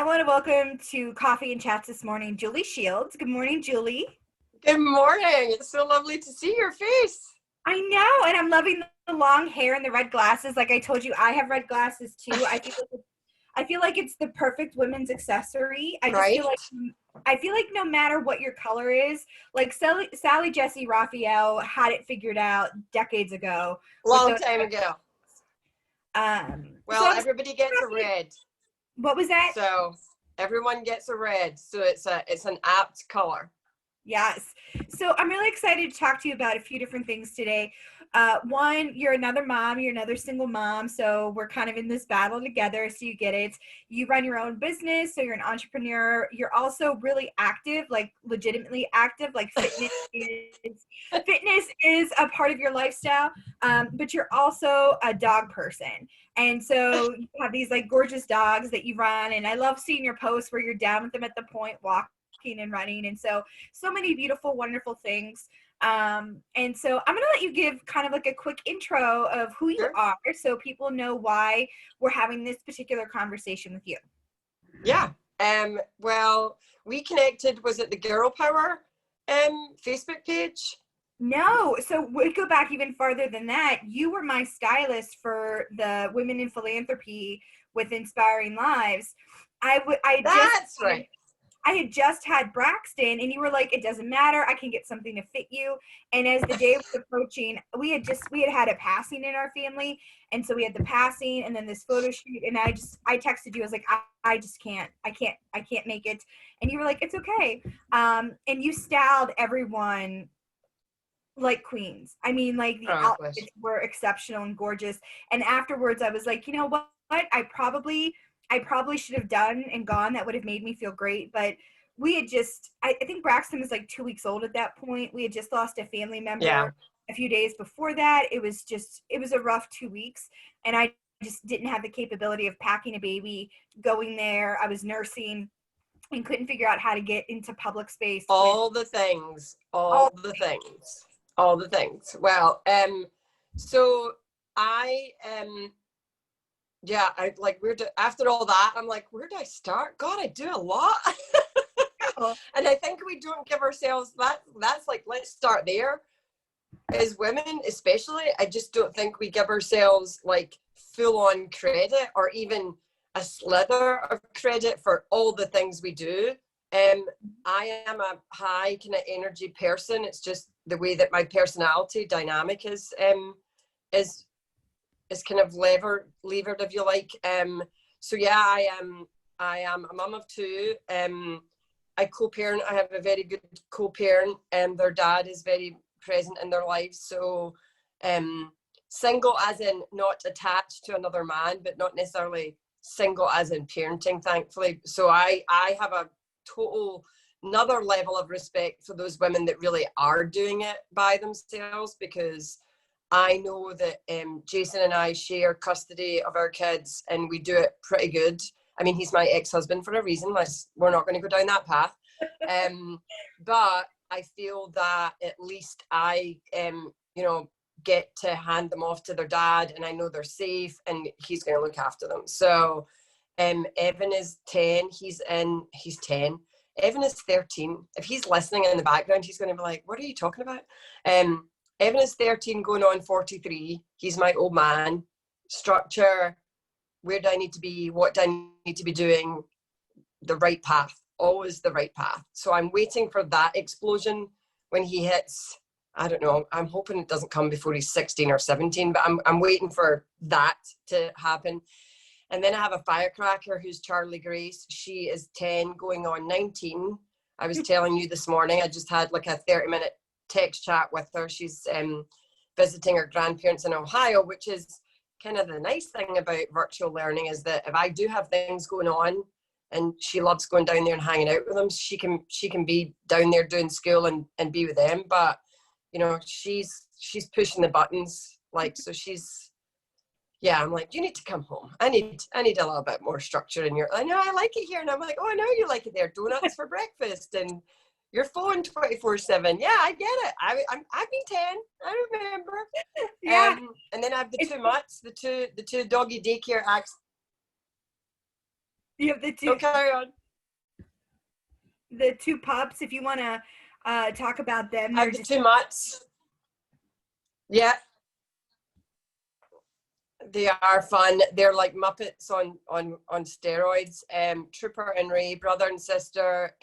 want to welcome to Coffee and Chats this morning, Julie Shields. Good morning, Julie. Good morning. It's so lovely to see your face. I know, and I'm loving the long hair and the red glasses. Like I told you, I have red glasses too. I feel like it's the perfect women's accessory. Right? I feel like no matter what your color is, like Sally Jesse Raphael had it figured out decades ago. Long time ago. Well, So everybody gets a red. What was that? So everyone gets a red. So it's an apt color. Yes. So I'm really excited to talk to you about a few different things today. One, you're another mom, you're another single mom. So we're kind of in this battle together. So you get it. You run your own business. So you're an entrepreneur. You're also really active, like legitimately active, like fitness is a part of your lifestyle. But you're also a dog person. And so you have these like gorgeous dogs that you run. And I love seeing your posts where you're down with them at the point, walking and running, and so many beautiful, wonderful things. And so I'm gonna let you give kind of like a quick intro of who you are, so people know why we're having this particular conversation with you. Yeah. Well, we connected. Was it the Girl Power Facebook page? No, so we go back even farther than that. You were my stylist for the Women in Philanthropy with Inspiring Lives. That's right. I had just had Braxton, and you were like, it doesn't matter, I can get something to fit you. And as the day was approaching, we had had a passing in our family, and so we had the passing and then this photo shoot, and I texted you. I was like, I can't make it. And you were like, it's okay. And you styled everyone like queens. I mean, like the outfits were exceptional and gorgeous. And afterwards I was like, you know what? I probably should have done and gone. That would have made me feel great. But we had just, I think Braxton was like 2 weeks old at that point. We had just lost a family member a few days before that. It was a rough 2 weeks. And I just didn't have the capability of packing a baby, going there. I was nursing and couldn't figure out how to get into public space. All the things. Well, so I after all that, I'm like, where do I start? God, I do a lot. And I think we don't give ourselves that's like, let's start there. As women, especially, I just don't think we give ourselves like full on credit or even a slither of credit for all the things we do. I am a high kind of energy person. It's just the way that my personality dynamic is kind of levered, if you like. So yeah, I am a mum of two. I co-parent. I have a very good co-parent, and their dad is very present in their lives. So single as in not attached to another man, but not necessarily single as in parenting, thankfully. So I have a total another level of respect for those women that really are doing it by themselves, because I know that Jason and I share custody of our kids, and we do it pretty good. I mean, he's my ex-husband for a reason. We're not going to go down that path. But I feel that at least I, get to hand them off to their dad, and I know they're safe, and he's going to look after them. So Evan is 10. He's 10. Evan is 13. If he's listening in the background, he's going to be like, what are you talking about? Evan is 13 going on 43. He's my old man. Structure, where do I need to be? What do I need to be doing? The right path, always the right path. So I'm waiting for that explosion when he hits, I don't know, I'm hoping it doesn't come before he's 16 or 17, but I'm waiting for that to happen. And then I have a firecracker who's Charlie Grace. She is 10 going on 19. I was telling you this morning, I just had like a 30-minute text chat with her. She's visiting her grandparents in Ohio, which is kind of the nice thing about virtual learning, is that if I do have things going on and she loves going down there and hanging out with them, she can be down there doing school and be with them. But she's pushing the buttons, like, so I'm like, you need to come home. I need a little bit more structure in your, I know I like it here. And I'm like, oh, I know you like it there. Donuts for breakfast and your phone 24/7. Yeah, I get it. I've been 10. I remember. Yeah. And then I have the two mutts, the two doggy daycare acts. You have Oh, carry on. the two pups. If you want to talk about them, I they're have the just two mutts. Yeah, they are fun. They're like Muppets on steroids. Trooper and Ray, brother and sister,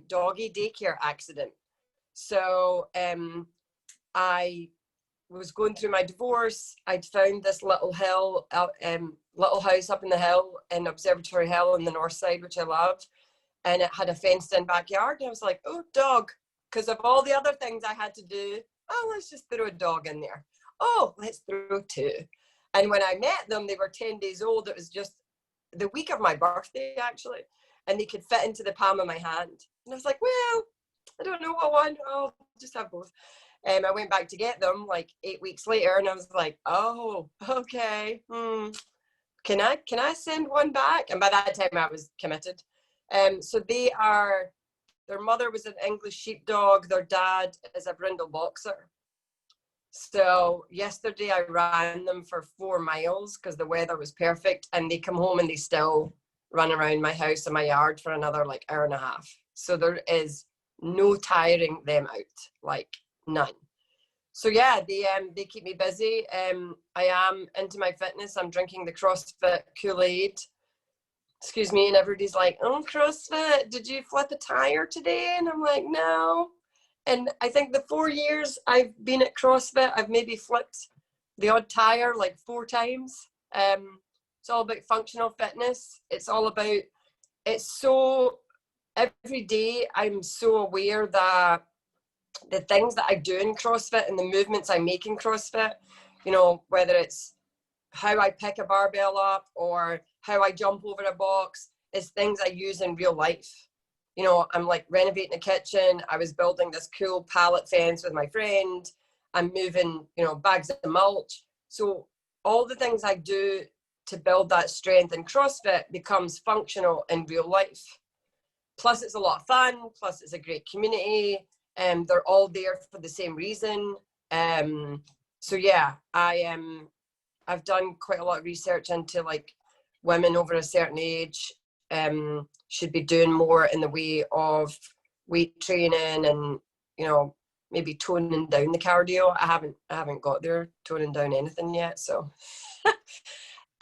doggy daycare accident. So I was going through my divorce. I'd found this little hill, little house up in the hill in Observatory Hill in the north side, which I loved. And it had a fenced in backyard. And I was like, oh, dog. Because of all the other things I had to do, oh, let's just throw a dog in there. Oh, let's throw two. And when I met them, they were 10 days old. It was just the week of my birthday, actually. And they could fit into the palm of my hand. And I was like, well, I don't know what one. I'll just have both. I went back to get them like 8 weeks later, and I was like, oh, okay. Can I send one back? And by that time, I was committed. So their mother was an English sheepdog. Their dad is a brindle boxer. So yesterday I ran them for 4 miles because the weather was perfect, and they come home and they still run around my house and my yard for another like hour and a half. So there is no tiring them out, like none. So yeah, they keep me busy. I am into my fitness. I'm drinking the CrossFit Kool-Aid. Excuse me, and everybody's like, "Oh, CrossFit, did you flip a tire today?" And I'm like, "No." And I think the 4 years I've been at CrossFit, I've maybe flipped the odd tire like 4 times. It's all about functional fitness. It's all about, it's so, every day I'm so aware that the things that I do in CrossFit and the movements I make in CrossFit, whether it's how I pick a barbell up or how I jump over a box, is things I use in real life. I'm like renovating a kitchen. I was building this cool pallet fence with my friend. I'm moving, bags of mulch. So all the things I do to build that strength in CrossFit becomes functional in real life. Plus, it's a lot of fun. Plus, it's a great community. They're all there for the same reason. So yeah, I've done quite a lot of research into like women over a certain age should be doing more in the way of weight training and maybe toning down the cardio. I haven't got there toning down anything yet. So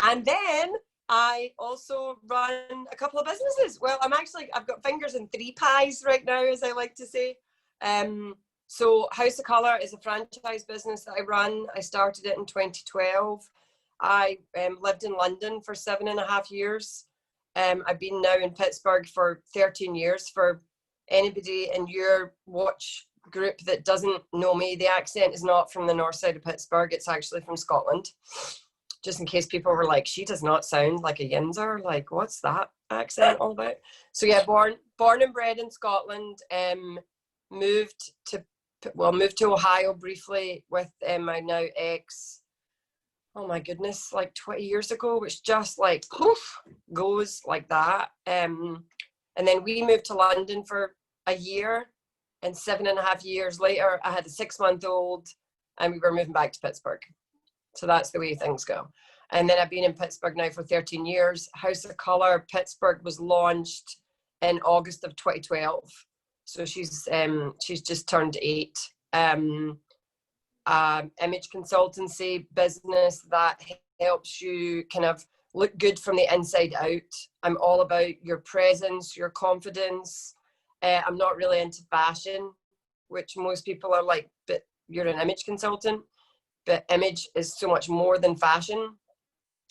and then I also run a couple of businesses. Well, I've got fingers in 3 pies right now, as I like to say. So House of Colour is a franchise business that I run. I started it in 2012. I lived in London for 7.5 years. I've been now in Pittsburgh for 13 years. For anybody in your watch group that doesn't know me, the accent is not from the north side of Pittsburgh. It's actually from Scotland. Just in case people were like, she does not sound like a Yinzer. Like, what's that accent all about? So yeah, born and bred in Scotland. Moved to Ohio briefly with my now ex. Oh my goodness, like 20 years ago, which just like poof, goes like that. And then we moved to London for a year, and 7.5 years later, I had a 6-month-old, and we were moving back to Pittsburgh. So that's the way things go. And then I've been in Pittsburgh now for 13 years. House of Colour Pittsburgh was launched in August of 2012. So she's just turned 8. Image consultancy business that helps you kind of look good from the inside out. I'm all about your presence, your confidence. I'm not really into fashion, which most people are like, but you're an image consultant. But image is so much more than fashion.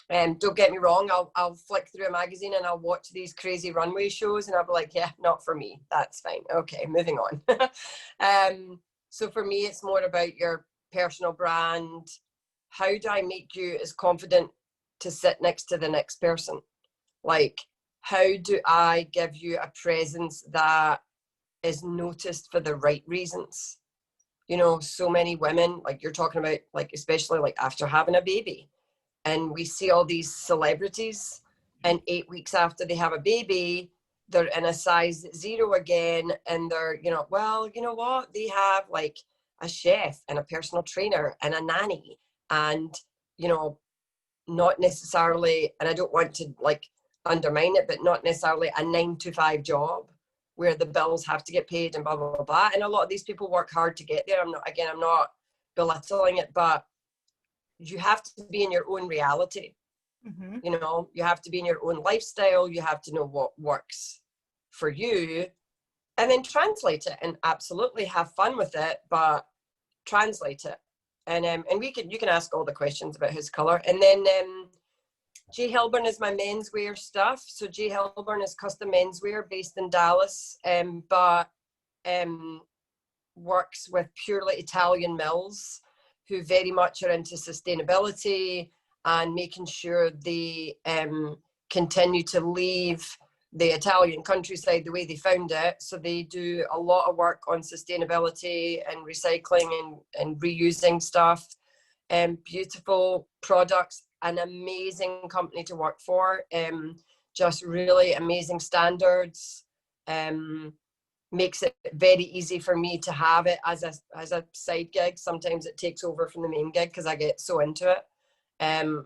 And don't get me wrong, I'll flick through a magazine and I'll watch these crazy runway shows and I'll be like, yeah, not for me. That's fine. Okay, moving on. So for me, it's more about your personal brand. How do I make you as confident to sit next to the next person? Like, how do I give you a presence that is noticed for the right reasons? So many women, like you're talking about, like especially like after having a baby, and we see all these celebrities, and 8 weeks after they have a baby, they're in a size 0 again, and they're, well, you know what? They have like a chef and a personal trainer and a nanny, and, not necessarily, and I don't want to like undermine it, but not necessarily a 9 to 5 job where the bills have to get paid and blah, blah, blah, blah. And a lot of these people work hard to get there. I'm not belittling it, but you have to be in your own reality. Mm-hmm. You know, you have to be in your own lifestyle. You have to know what works for you and then translate it and absolutely have fun with it, but translate it. And you can ask all the questions about his color. And then J Hilburn is my menswear stuff. So J Hilburn is custom menswear based in Dallas, but works with purely Italian mills who very much are into sustainability and making sure they continue to leave the Italian countryside the way they found it. So they do a lot of work on sustainability and recycling and reusing stuff. Beautiful products, an amazing company to work for. Just really amazing standards. Makes it very easy for me to have it as a side gig. Sometimes it takes over from the main gig because I get so into it.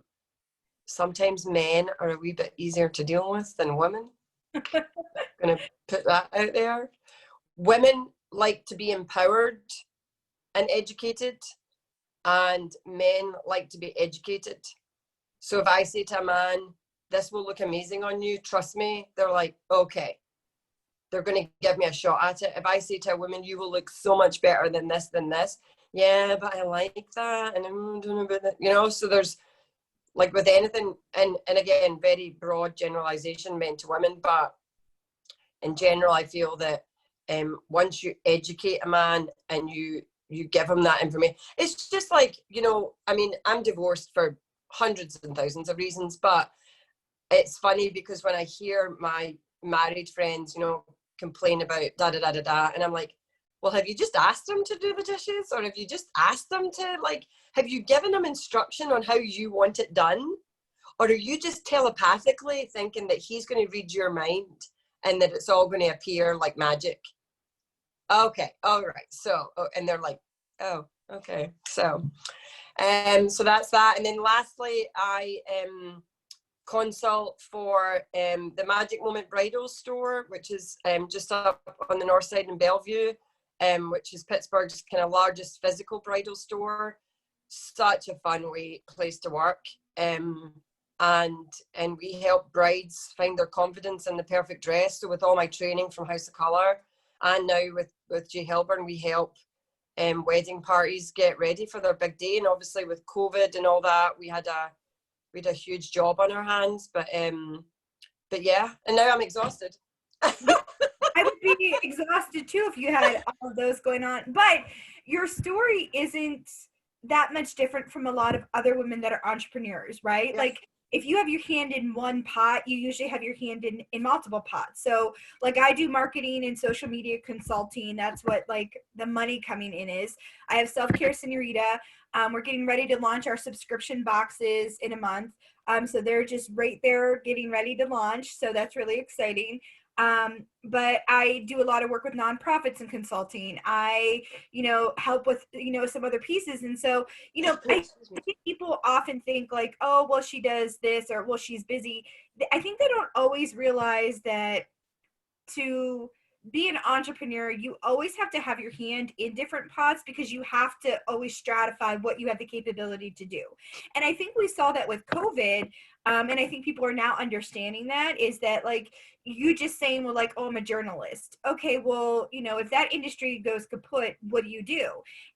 Sometimes men are a wee bit easier to deal with than women. Gonna put that out there. Women like to be empowered and educated, and men like to be educated. So if I say to a man, this will look amazing on you, trust me, they're like, okay. They're going to give me a shot at it. If I say to a woman, you will look so much better than this, yeah, but I like that, and I'm doing a bit, you know. So there's, like with anything, and again, very broad generalization meant to women, but in general, I feel that once you educate a man and you give him that information, it's just like, you know, I mean, I'm divorced for hundreds and thousands of reasons, but it's funny because when I hear my married friends, you know, complain about da da da da da, and I'm like, well, have you just asked them to do the dishes, or have you just asked them to, like, have you given them instruction on how you want it done, or are you just telepathically thinking that he's going to read your mind and that it's all going to appear like magic? Okay, all right. So, and they're like, oh, okay. So that's that. And then lastly, I consult for the Magic Moment Bridal Store, which is just up on the north side in Bellevue, which is Pittsburgh's kind of largest physical bridal store. Such a fun place to work, and we help brides find their confidence in the perfect dress. So with all my training from House of Colour, and now with J Hilburn, we help wedding parties get ready for their big day. And obviously with COVID and all that, we had a huge job on our hands, but yeah, and now I'm exhausted. I would be exhausted too if you had all of those going on. But your story isn't that much different from a lot of other women that are entrepreneurs, right? Yes. Like if you have your hand in one pot, you usually have your hand in multiple pots. So like I do marketing and social media consulting. That's what like the money coming in is. I have Self-Care Senorita. We're getting ready to launch our subscription boxes in a month. So they're just right there getting ready to launch. So that's really exciting. But I do a lot of work with nonprofits and consulting. I, help with, some other pieces. And so, I think people often think like, oh, well, she does this, or well, she's busy. I think they don't always realize that to be an entrepreneur, you always have to have your hand in different pots because you have to always stratify what you have the capability to do. And I think we saw that with COVID. And I think people are now understanding that is that like you just saying, well, like, oh, I'm a journalist. Okay, well, if that industry goes kaput, what do you do?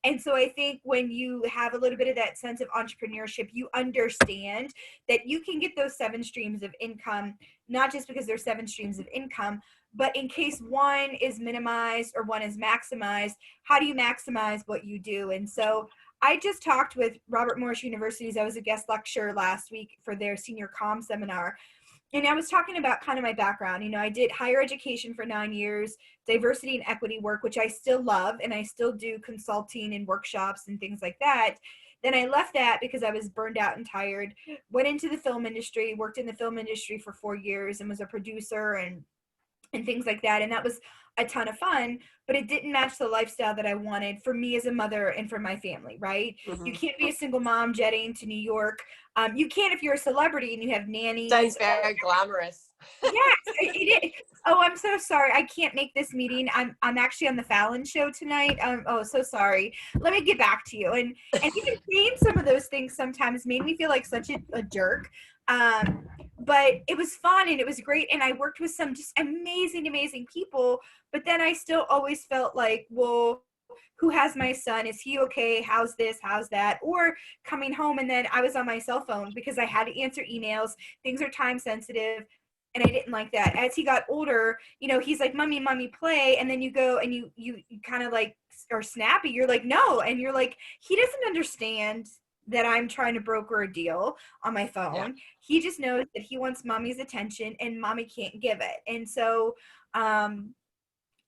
And so I think when you have a little bit of that sense of entrepreneurship, you understand that you can get those 7 streams of income, not just because there's 7 streams of income, but in case one is minimized or one is maximized, how do you maximize what you do? And so I just talked with Robert Morris University. I was a guest lecturer last week for their senior comm seminar. And I was talking about kind of my background. I did higher education for 9 years, diversity and equity work, which I still love. And I still do consulting and workshops and things like that. Then I left that because I was burned out and tired, went into the film industry, worked in the film industry for 4 years and was a producer and things like that. And that was a ton of fun, but it didn't match the lifestyle that I wanted for me as a mother and for my family, right? Mm-hmm. You can't be a single mom jetting to New York. You can if you're a celebrity and you have nannies. Sounds very glamorous. Yes, it is. Oh, I'm so sorry. I can't make this meeting. I'm actually on the Fallon show tonight. Oh, so sorry. Let me get back to you. And even saying some of those things sometimes made me feel like such a jerk. But it was fun and it was great. And I worked with some just amazing, amazing people. But then I still always felt like, well, who has my son? Is he okay? How's this? How's that? Or coming home and then I was on my cell phone because I had to answer emails. Things are time sensitive, and I didn't like that. As he got older, he's like, "Mommy, mommy, play," and then you go and you kind of like are snappy. You're like, "No," and you're like, he doesn't understand that I'm trying to broker a deal on my Yeah. phone. He just knows that he wants mommy's attention, and mommy can't give it. And so, um,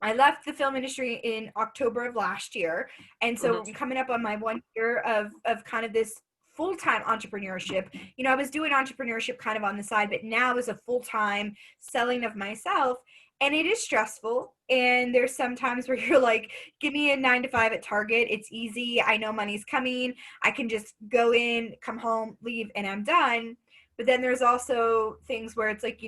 I left the film industry in October of last year. And so I'm Mm-hmm. coming up on my 1 year of kind of this full-time entrepreneurship. I was doing entrepreneurship kind of on the side, but now is a full-time selling of myself. And it is stressful. And there's some times where you're like, give me a 9 to 5 at Target. It's easy. I know money's coming. I can just go in, come home, leave, and I'm done. But then there's also things where it's like,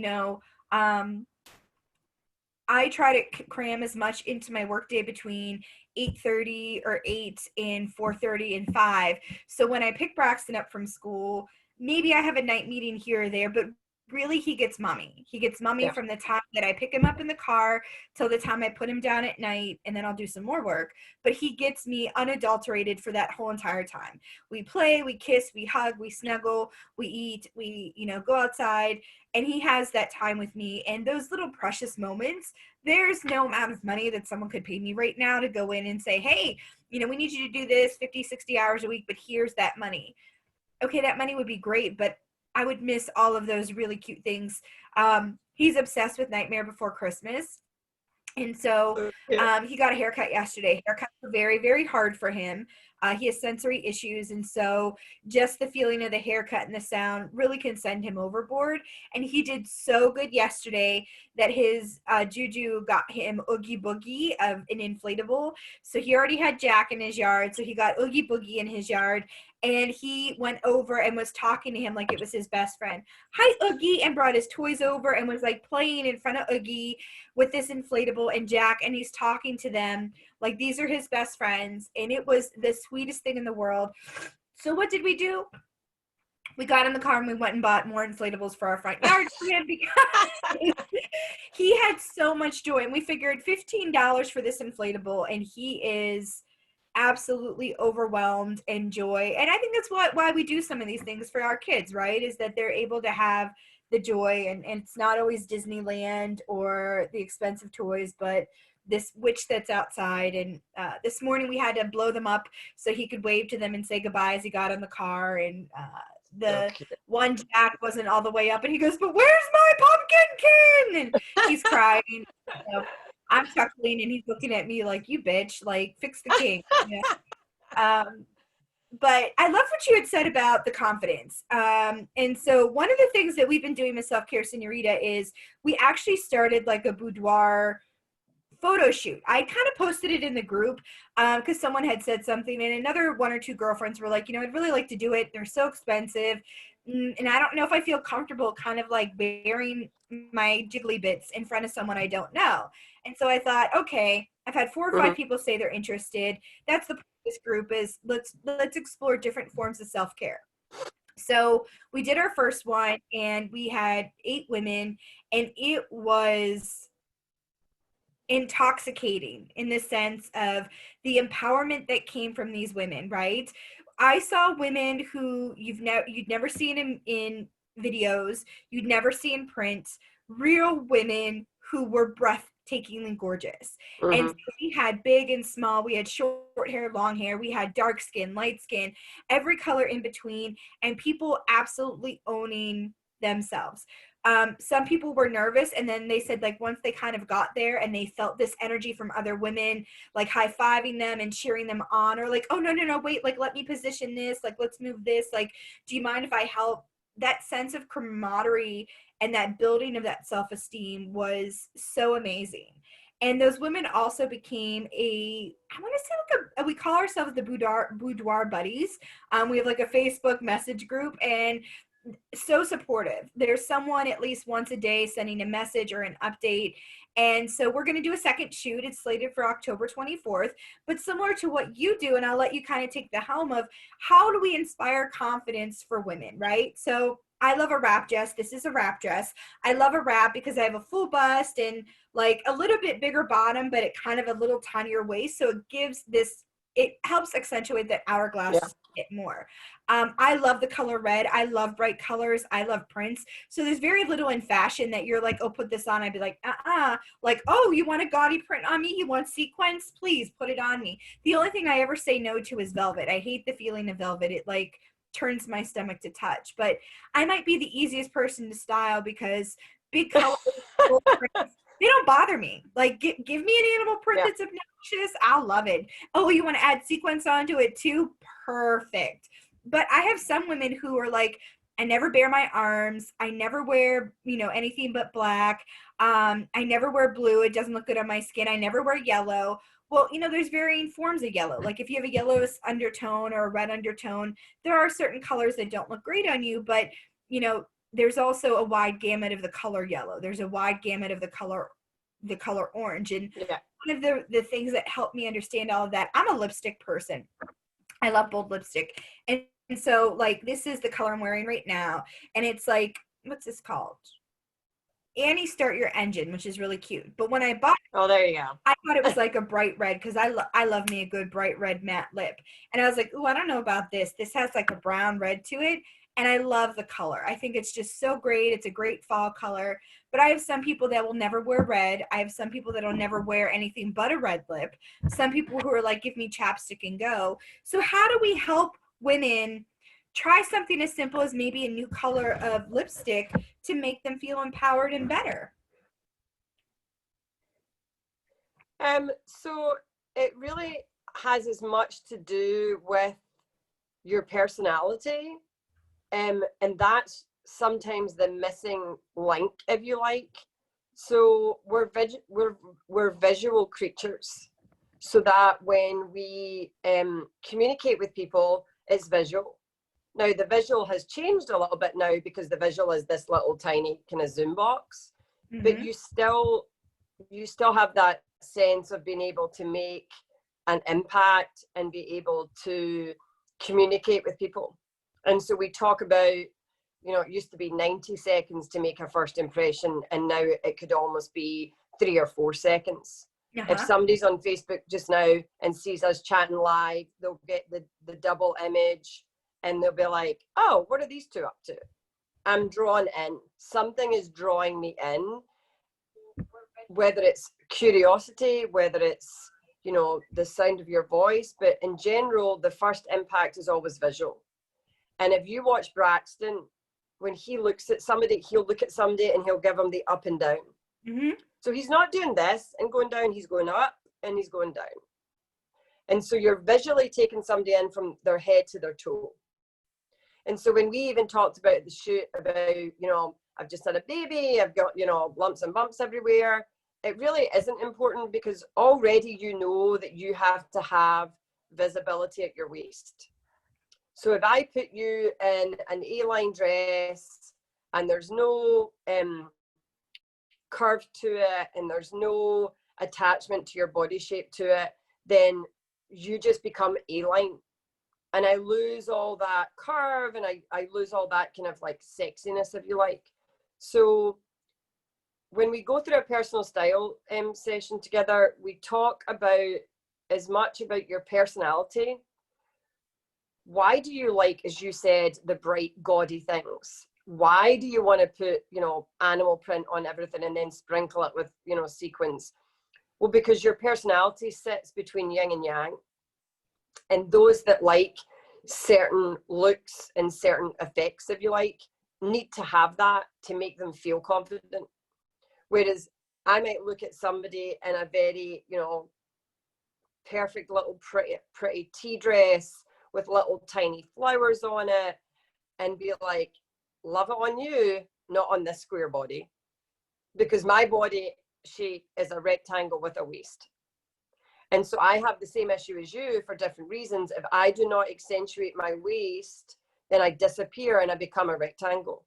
I try to cram as much into my workday between 8:30 or 8 and 4:30 and 5. So when I pick Braxton up from school, maybe I have a night meeting here or there, but really he gets mommy. He gets mommy Yeah. from the time that I pick him up in the car till the time I put him down at night, and then I'll do some more work. But he gets me unadulterated for that whole entire time. We play, we kiss, we hug, we snuggle, we eat, we, go outside, and he has that time with me. And those little precious moments, there's no amount of money that someone could pay me right now to go in and say, hey, we need you to do this 50, 60 hours a week, but here's that money. Okay, that money would be great, but I would miss all of those really cute things. He's obsessed with Nightmare Before Christmas. And so Yeah. he got a haircut yesterday. Haircuts are very, very hard for him. He has sensory issues. And so just the feeling of the haircut and the sound really can send him overboard. And he did so good yesterday that his Juju got him Oogie Boogie of an inflatable. So he already had Jack in his yard. So he got Oogie Boogie in his yard. And he went over and was talking to him like it was his best friend. Hi, Oogie, and brought his toys over and was like playing in front of Oogie with this inflatable and Jack, and he's talking to them like these are his best friends. And it was the sweetest thing in the world. So what did we do? We got in the car and we went and bought more inflatables for our front yard for him because he had so much joy. And we figured $15 for this inflatable, and he is absolutely overwhelmed in joy. And I think that's why we do some of these things for our kids, right? Is that they're able to have the joy, and it's not always Disneyland or the expensive toys, but this witch that's outside. And this morning we had to blow them up so he could wave to them and say goodbye as he got in the car. And the Okay. one Jack wasn't all the way up, and he goes, but where's my pumpkin king? And he's crying. So I'm chuckling, and he's looking at me like, you bitch, like fix the king. Um, but I love what you had said about the confidence. And so one of the things that we've been doing with Self Care Senorita is we actually started like a boudoir photo shoot. I kind of posted it in the group because someone had said something, and another one or two girlfriends were like, I'd really like to do it. They're so expensive. And I don't know if I feel comfortable kind of like bearing my jiggly bits in front of someone I don't know. And so I thought, okay, I've had 4 or 5 Mm-hmm. people say they're interested. That's the point of this group, is let's explore different forms of self-care. So we did our first one, and we had 8 women, and it was intoxicating in the sense of the empowerment that came from these women, right? I saw women who you'd never seen in videos, you'd never see in print, real women who were breathtakingly gorgeous. And so Mm-hmm. we had big and small, we had short hair, long hair, we had dark skin, light skin, every color in between, and people absolutely owning themselves. Some people were nervous, and then they said like once they kind of got there and they felt this energy from other women like high-fiving them and cheering them on, or like, oh no no no wait, like let me position this, like let's move this, like do you mind if I help? That sense of camaraderie and that building of that self-esteem was so amazing. And those women also became I want to say like we call ourselves the boudoir buddies. We have like a Facebook message group, and so supportive. There's someone at least once a day sending a message or an update. And so we're going to do a second shoot. It's slated for October 24th, but similar to what you do, and I'll let you kind of take the helm of how do we inspire confidence for women, right? So I love a wrap dress. This is a wrap dress. I love a wrap because I have a full bust and like a little bit bigger bottom, but it kind of a little tinier waist. So it gives this, it helps accentuate that Yeah. hourglass bit more. I love the color red. I love bright colors. I love prints. So there's very little in fashion that you're like, oh, put this on. I'd be like, like, oh, you want a gaudy print on me? You want sequins? Please put it on me. The only thing I ever say no to is velvet. I hate the feeling of velvet. It like turns my stomach to touch. But I might be the easiest person to style because big colors, bold prints, they don't bother me. Like, give me an animal print Yeah. that's obnoxious. I'll love it. Oh, you want to add sequins onto it too? Perfect. But I have some women who are like, I never bare my arms. I never wear, anything but black. I never wear blue. It doesn't look good on my skin. I never wear yellow. Well, there's varying forms of yellow. Like if you have a yellow undertone or a red undertone, there are certain colors that don't look great on you, but there's also a wide gamut of the color yellow. There's a wide gamut of the color orange. And Yeah. one of the things that helped me understand all of that, I'm a lipstick person. I love bold lipstick. And so like this is the color I'm wearing right now. And it's like, what's this called? Annie Start Your Engine, which is really cute. But when I bought Oh, there you go. I thought it was like a bright red because I love me a good bright red matte lip. And I was like, oh, I don't know about this. This has like a brown red to it. And I love the color. I think it's just so great. It's a great fall color. But I have some people that will never wear red. I have some people that will never wear anything but a red lip. Some people who are like, give me chapstick and go. So how do we help women try something as simple as maybe a new color of lipstick to make them feel empowered and better? So it really has as much to do with your personality, and that's sometimes the missing link, if you like. So we're visual creatures, so that when we communicate with people, it's visual. Now the visual has changed a little bit now because the visual is this little tiny kind of Zoom box, but Mm-hmm. you still have that sense of being able to make an impact and be able to communicate with people. And so we talk about, it used to be 90 seconds to make a first impression, and now it could almost be 3 or 4 seconds. If Uh-huh. somebody's on Facebook just now and sees us chatting live, they'll get the double image and they'll be like, oh, what are these two up to? I'm drawn in. Something is drawing me in, whether it's curiosity, whether it's, the sound of your voice. But in general, the first impact is always visual. And if you watch Braxton, when he looks at somebody, he'll look at somebody and he'll give them the up and down. Mm-hmm. So he's not doing this and going down, he's going up and he's going down. And so you're visually taking somebody in from their head to their toe. And so when we even talked about the shoot about, I've just had a baby, I've got, lumps and bumps everywhere, it really isn't important because already you know that you have to have visibility at your waist. So if I put you in an A-line dress and there's no curve to it and there's no attachment to your body shape to it, then you just become A-line. And I lose all that curve and I lose all that kind of like sexiness, if you like. So when we go through a personal style session together, we talk about as much about your personality. Why do you like, as you said, the bright, gaudy things? Why do you want to put, animal print on everything and then sprinkle it with, sequins? Well, because your personality sits between yin and yang. And those that like certain looks and certain effects, if you like, need to have that to make them feel confident. Whereas I might look at somebody in a very, perfect little pretty tea dress with little tiny flowers on it and be like, love it on you, not on this square body. Because my body shape is a rectangle with a waist. And so I have the same issue as you for different reasons. If I do not accentuate my waist, then I disappear and I become a rectangle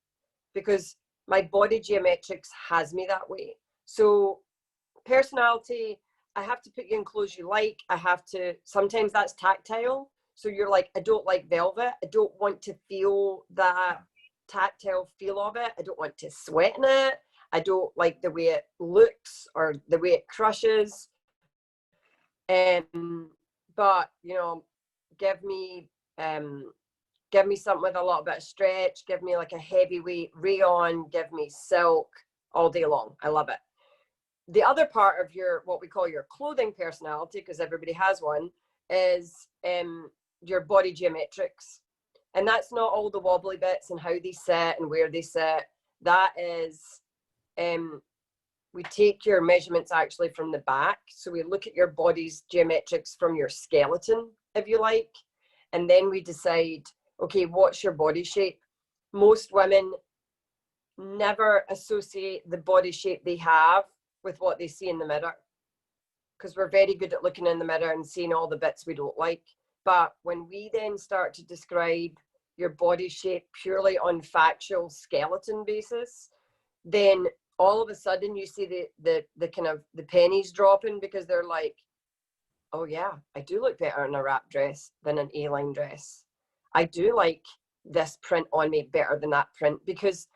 because my body geometrics has me that way. So personality, I have to put you in clothes you like. I have to, sometimes that's tactile. So you're like, I don't like velvet. I don't want to feel that tactile feel of it. I don't want to sweat in it. I don't like the way it looks or the way it crushes. But you know, give me give me something with a little bit of stretch, give me like a heavyweight rayon, give me silk all day long. I love it. The other part of your, what we call your clothing personality, because everybody has one, is your body geometrics. And that's not all the wobbly bits and how they sit and where they sit. That is, we take your measurements actually from the back. So we look at your body's geometrics from your skeleton, if you like. And then we decide, okay, what's your body shape? Most women never associate the body shape they have with what they see in the mirror, because we're very good at looking in the mirror and seeing all the bits we don't like. But when we then start to describe your body shape purely on factual skeleton basis, then all of a sudden you see the kind of the pennies dropping, because they're like, oh yeah, I do look better in a wrap dress than an A-line dress. I do like this print on me better than that print, because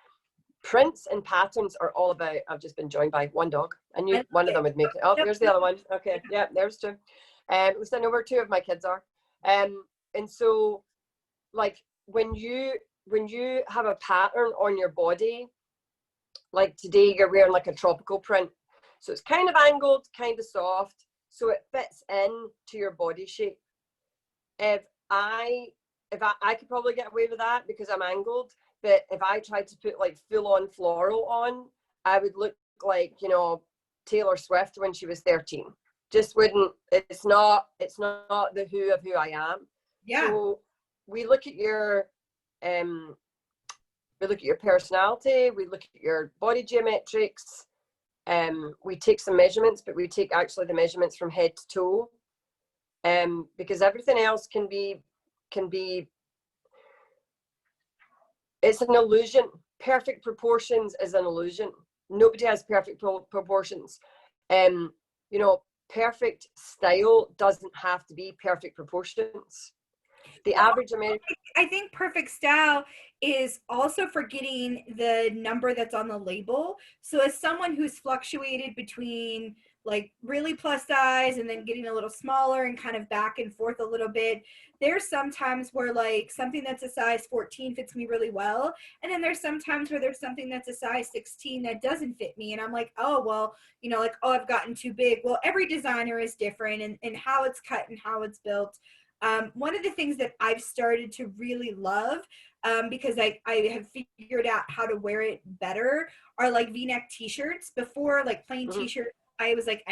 prints and patterns are all about, I've just been joined by one dog. I knew one of them would make it. Oh, there's the other one. Okay, yeah, there's two. At least I know where two of my kids are. And so like when you have a pattern on your body, like today you're wearing like a tropical print. So it's kind of angled, kind of soft. So it fits in to your body shape. If I could probably get away with that because I'm angled, but if I tried to put like full on floral on, I would look like, you know, Taylor Swift when she was 13. Just wouldn't, it's not the who of who I am. Yeah. So we look at your personality, we look at your body geometrics, we take some measurements, but we take actually the measurements from head to toe. Because everything else can be, it's an illusion. Perfect proportions is an illusion. Nobody has perfect proportions. You know, perfect style doesn't have to be perfect proportions. The average American, I think perfect style is also forgetting the number that's on the label. So as someone who's fluctuated between like really plus size and then getting a little smaller and kind of back and forth a little bit, there's sometimes where like something that's a size 14 fits me really well, and then there's sometimes where there's something that's a size 16 that doesn't fit me, and I'm like, oh well, you know, like, oh, I've gotten too big. Well, every designer is different, and how it's cut and how it's built. One of the things that I've started to really love, because I have figured out how to wear it better, are like V-neck t-shirts. Before, like plain t-shirt, I was like,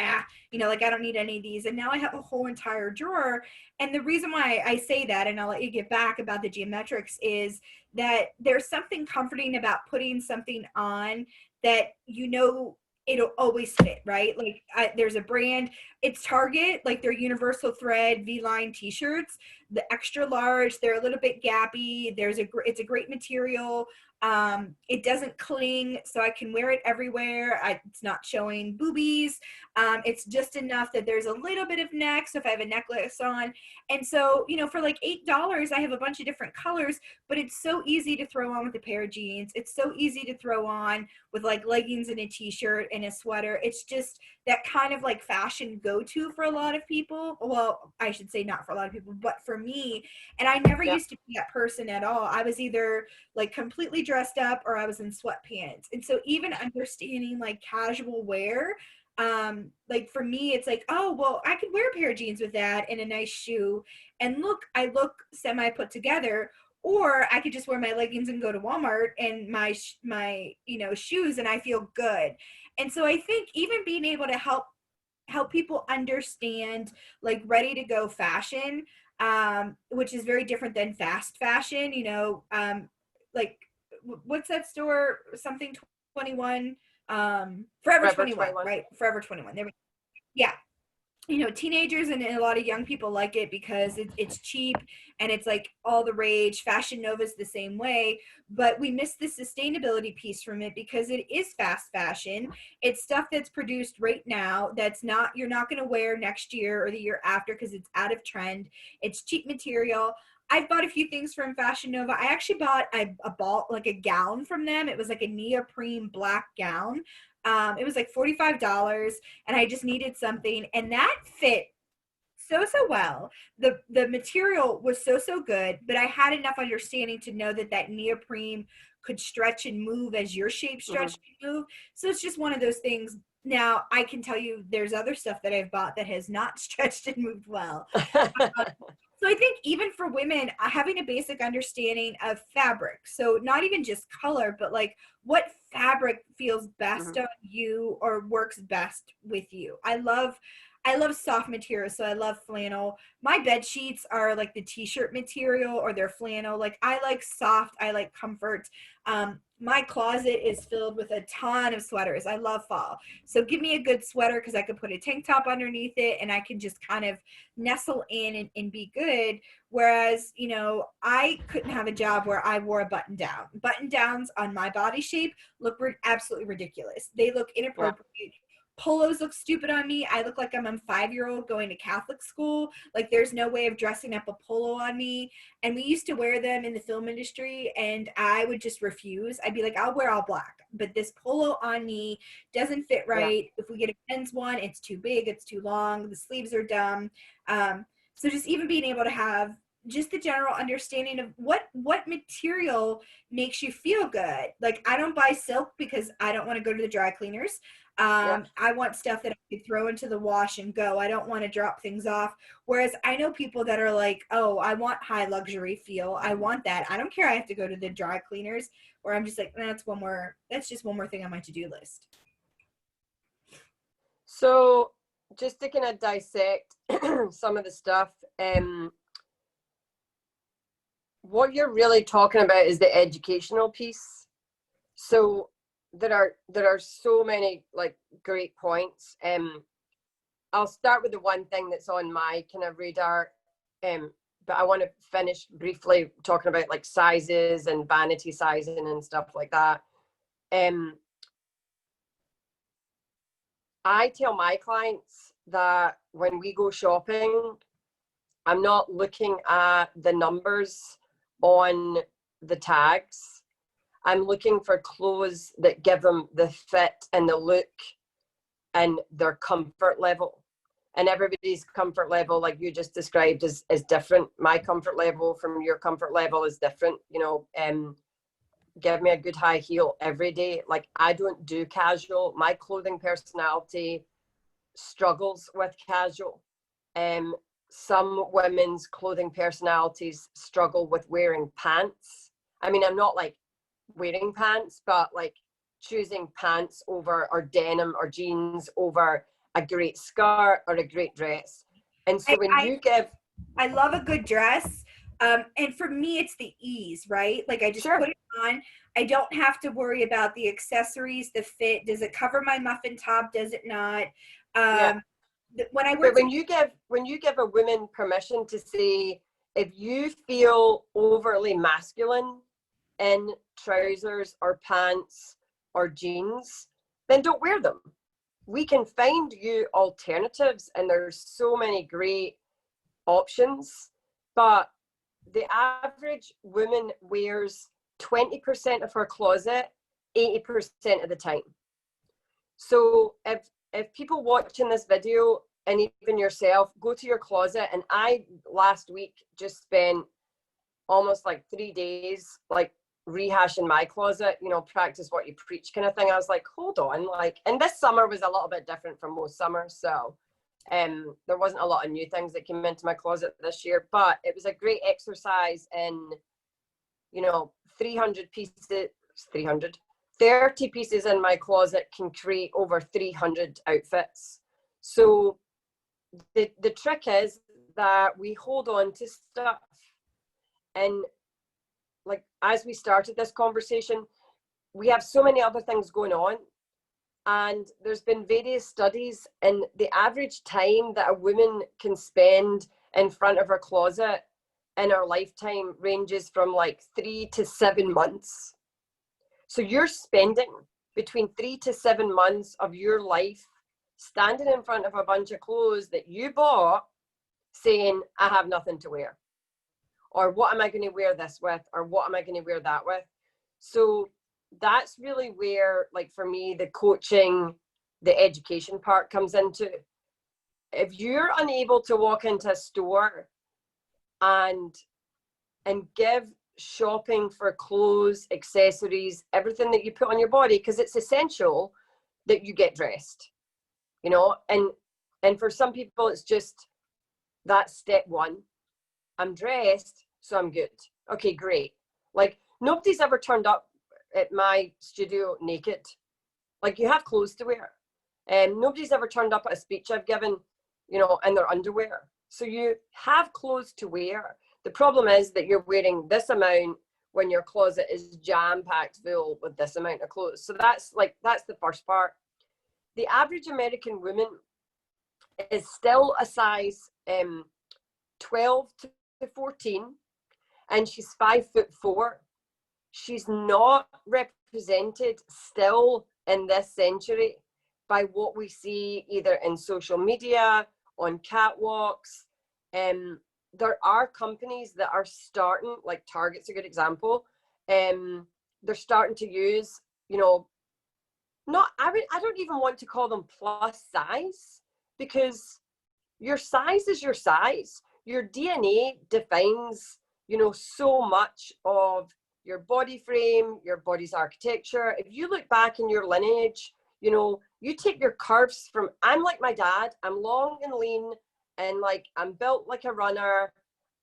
you know, like I don't need any of these. And now I have a whole entire drawer. And the reason why I say that, and I'll let you get back about the geometrics, is that there's something comforting about putting something on that, you know, it'll always fit, right? Like there's a brand, it's Target, like their universal thread V-line t-shirts, the extra large, they're a little bit gappy. It's a great material. It doesn't cling, so I can wear it everywhere. It's not showing boobies. It's just enough that there's a little bit of neck, so if I have a necklace on. And so, you know, for like $8, I have a bunch of different colors, but it's so easy to throw on with a pair of jeans. It's so easy to throw on with like leggings and a t-shirt and a sweater. It's just that kind of like fashion go-to for a lot of people. Well, I should say not for a lot of people, but for me. And I never used to be that person at all. I was either like completely dressed up or I was in sweatpants. And so even understanding like casual wear, like for me, it's like, oh, well, I could wear a pair of jeans with that and a nice shoe. And I look semi put together. Or I could just wear my leggings and go to Walmart and my you know, shoes, and I feel good. And so I think even being able to help people understand like ready to go fashion, which is very different than fast fashion, you know, like what's that store, something 21, Forever 21, right? Forever 21, there we go. Yeah. teenagers and a lot of young people like it because it's cheap and it's like all the rage. Fashion Nova's the same way, but we miss the sustainability piece from it because it is fast fashion. It's stuff that's produced right now that's not you're not going to wear next year or the year after because it's out of trend. It's cheap material. I've bought a few things from Fashion Nova. I actually bought a ball, like a gown from them. It was like a neoprene black gown. It was like $45, and I just needed something, and that fit so well. The material was so good, but I had enough understanding to know that that neoprene could stretch and move as your shape Mm-hmm. stretched and move. So it's just one of those things. Now I can tell you there's other stuff that I've bought that has not stretched and moved well. So I think even for women, having a basic understanding of fabric, so not even just color, but like what fabric feels best Mm-hmm. on you or works best with you. I love soft materials, so I love flannel. My bed sheets are like the t-shirt material or they're flannel. Like I like soft, I like comfort. My closet is filled with a ton of sweaters. I love fall. So give me a good sweater because I could put a tank top underneath it and I can just kind of nestle in and be good. Whereas, I couldn't have a job where I wore a button down. Button downs on my body shape look absolutely ridiculous. They look Yeah. inappropriate. Polos look stupid on me. I look like I'm a 5-year-old going to Catholic school. Like there's no way of dressing up a polo on me. And we used to wear them in the film industry and I would just refuse. I'd be like, I'll wear all black, but this polo on me doesn't fit Yeah. right. If we get a men's one, it's too big, it's too long, the sleeves are dumb. So just even being able to have just the general understanding of what material makes you feel good. Like I don't buy silk because I don't want to go to the dry cleaners. Yeah. I want stuff that I could throw into the wash and go. I don't want to drop things off. Whereas I know people that are like, oh, I want high luxury feel. I want that. I don't care. I have to go to the dry cleaners. Where I'm just like, that's just one more thing on my to-do list. So just to kind of dissect some of the stuff, what you're really talking about is the educational piece. So there are so many like great points. I'll start with the one thing that's on my kind of radar. But I want to finish briefly talking about like sizes and vanity sizing and stuff like that. I tell my clients that when we go shopping, I'm not looking at the numbers on the tags. I'm looking for clothes that give them the fit and the look and their comfort level. And everybody's comfort level, like you just described, is different. My comfort level from your comfort level is different. Give me a good high heel every day. Like I don't do casual. My clothing personality struggles with casual. Some women's clothing personalities struggle with wearing pants. I mean, I'm not like wearing pants, but like choosing pants over or denim or jeans over a great skirt or a great dress. And so I, when I you give, I love a good dress. And for me, it's the ease, right? Like I just put sure, it on. I don't have to worry about the accessories, the fit. Does it cover my muffin top? Does it not? yeah. Um, when I But worked in, when you give a woman permission to say, if you feel overly masculine in trousers or pants or jeans, then don't wear them. We can find you alternatives, and there's so many great options. But the average woman wears 20% of her closet 80% of the time. So if people watching this video and even yourself go to your closet, and I last week just spent almost like 3 days like rehashing my closet, practice what you preach kind of thing. I was like, hold on, like, and this summer was a little bit different from most summers. So there wasn't a lot of new things that came into my closet this year, but it was a great exercise in, 300 pieces, 300, 30 pieces in my closet can create over 300 outfits. So the trick is that we hold on to stuff. And like, as we started this conversation, we have so many other things going on. And there's been various studies, and the average time that a woman can spend in front of her closet in her lifetime ranges from like 3 to 7 months. So you're spending between 3 to 7 months of your life standing in front of a bunch of clothes that you bought saying, I have nothing to wear. Or what am I going to wear this with? Or what am I going to wear that with? So that's really where, like, for me, the coaching, the education part comes into. If you're unable to walk into a store and give shopping for clothes, accessories, everything that you put on your body, because it's essential that you get dressed, you know, and for some people it's just that step one. I'm dressed, so I'm good. Okay, great. Like, nobody's ever turned up at my studio naked. Like, you have clothes to wear. And nobody's ever turned up at a speech I've given, you know, in their underwear. So you have clothes to wear. The problem is that you're wearing this amount when your closet is jam-packed full with this amount of clothes. So that's the first part. The average American woman is still a size 12 to 14, and she's 5'4". She's not represented still in this century by what we see either in social media, on catwalks. There are companies that are starting, like Target's a good example. They're starting to use, you know, I don't even want to call them plus size, because your size is your size. Your DNA defines, you know, so much of your body frame, your body's architecture. If you look back in your lineage, you know, you take your curves from, I'm like my dad, I'm long and lean, and like I'm built like a runner.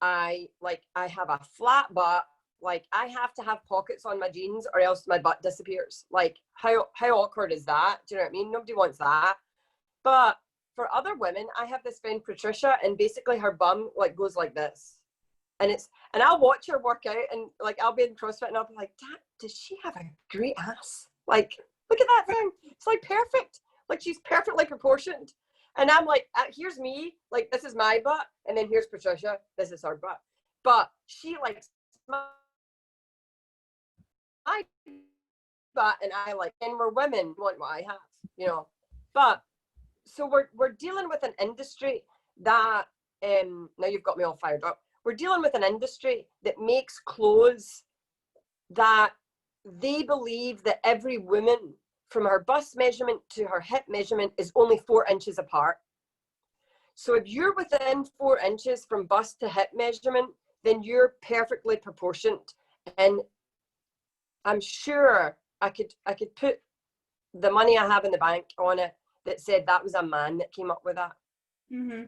I have a flat butt. Like, I have to have pockets on my jeans or else my butt disappears. Like, how awkward is that? Do you know what I mean? Nobody wants that. But for other women, I have this friend Patricia, and basically her bum like goes like this. And I'll watch her work out, and like I'll be in CrossFit and I'll be like, Dad, does she have a great ass? Like, look at that thing. It's like perfect. Like, she's perfectly proportioned. And I'm like, here's me, like, this is my butt, and then here's Patricia, this is her butt. But she likes my butt, and I like, and we're women, want what I have, you know. But so we're dealing with an industry that now you've got me all fired up. We're dealing with an industry that makes clothes that they believe that every woman, from her bust measurement to her hip measurement, is only 4 inches apart. So if you're within 4 inches from bust to hip measurement, then you're perfectly proportioned. And I'm sure I could put the money I have in the bank on it that said that was a man that came up with that. Mm-hmm.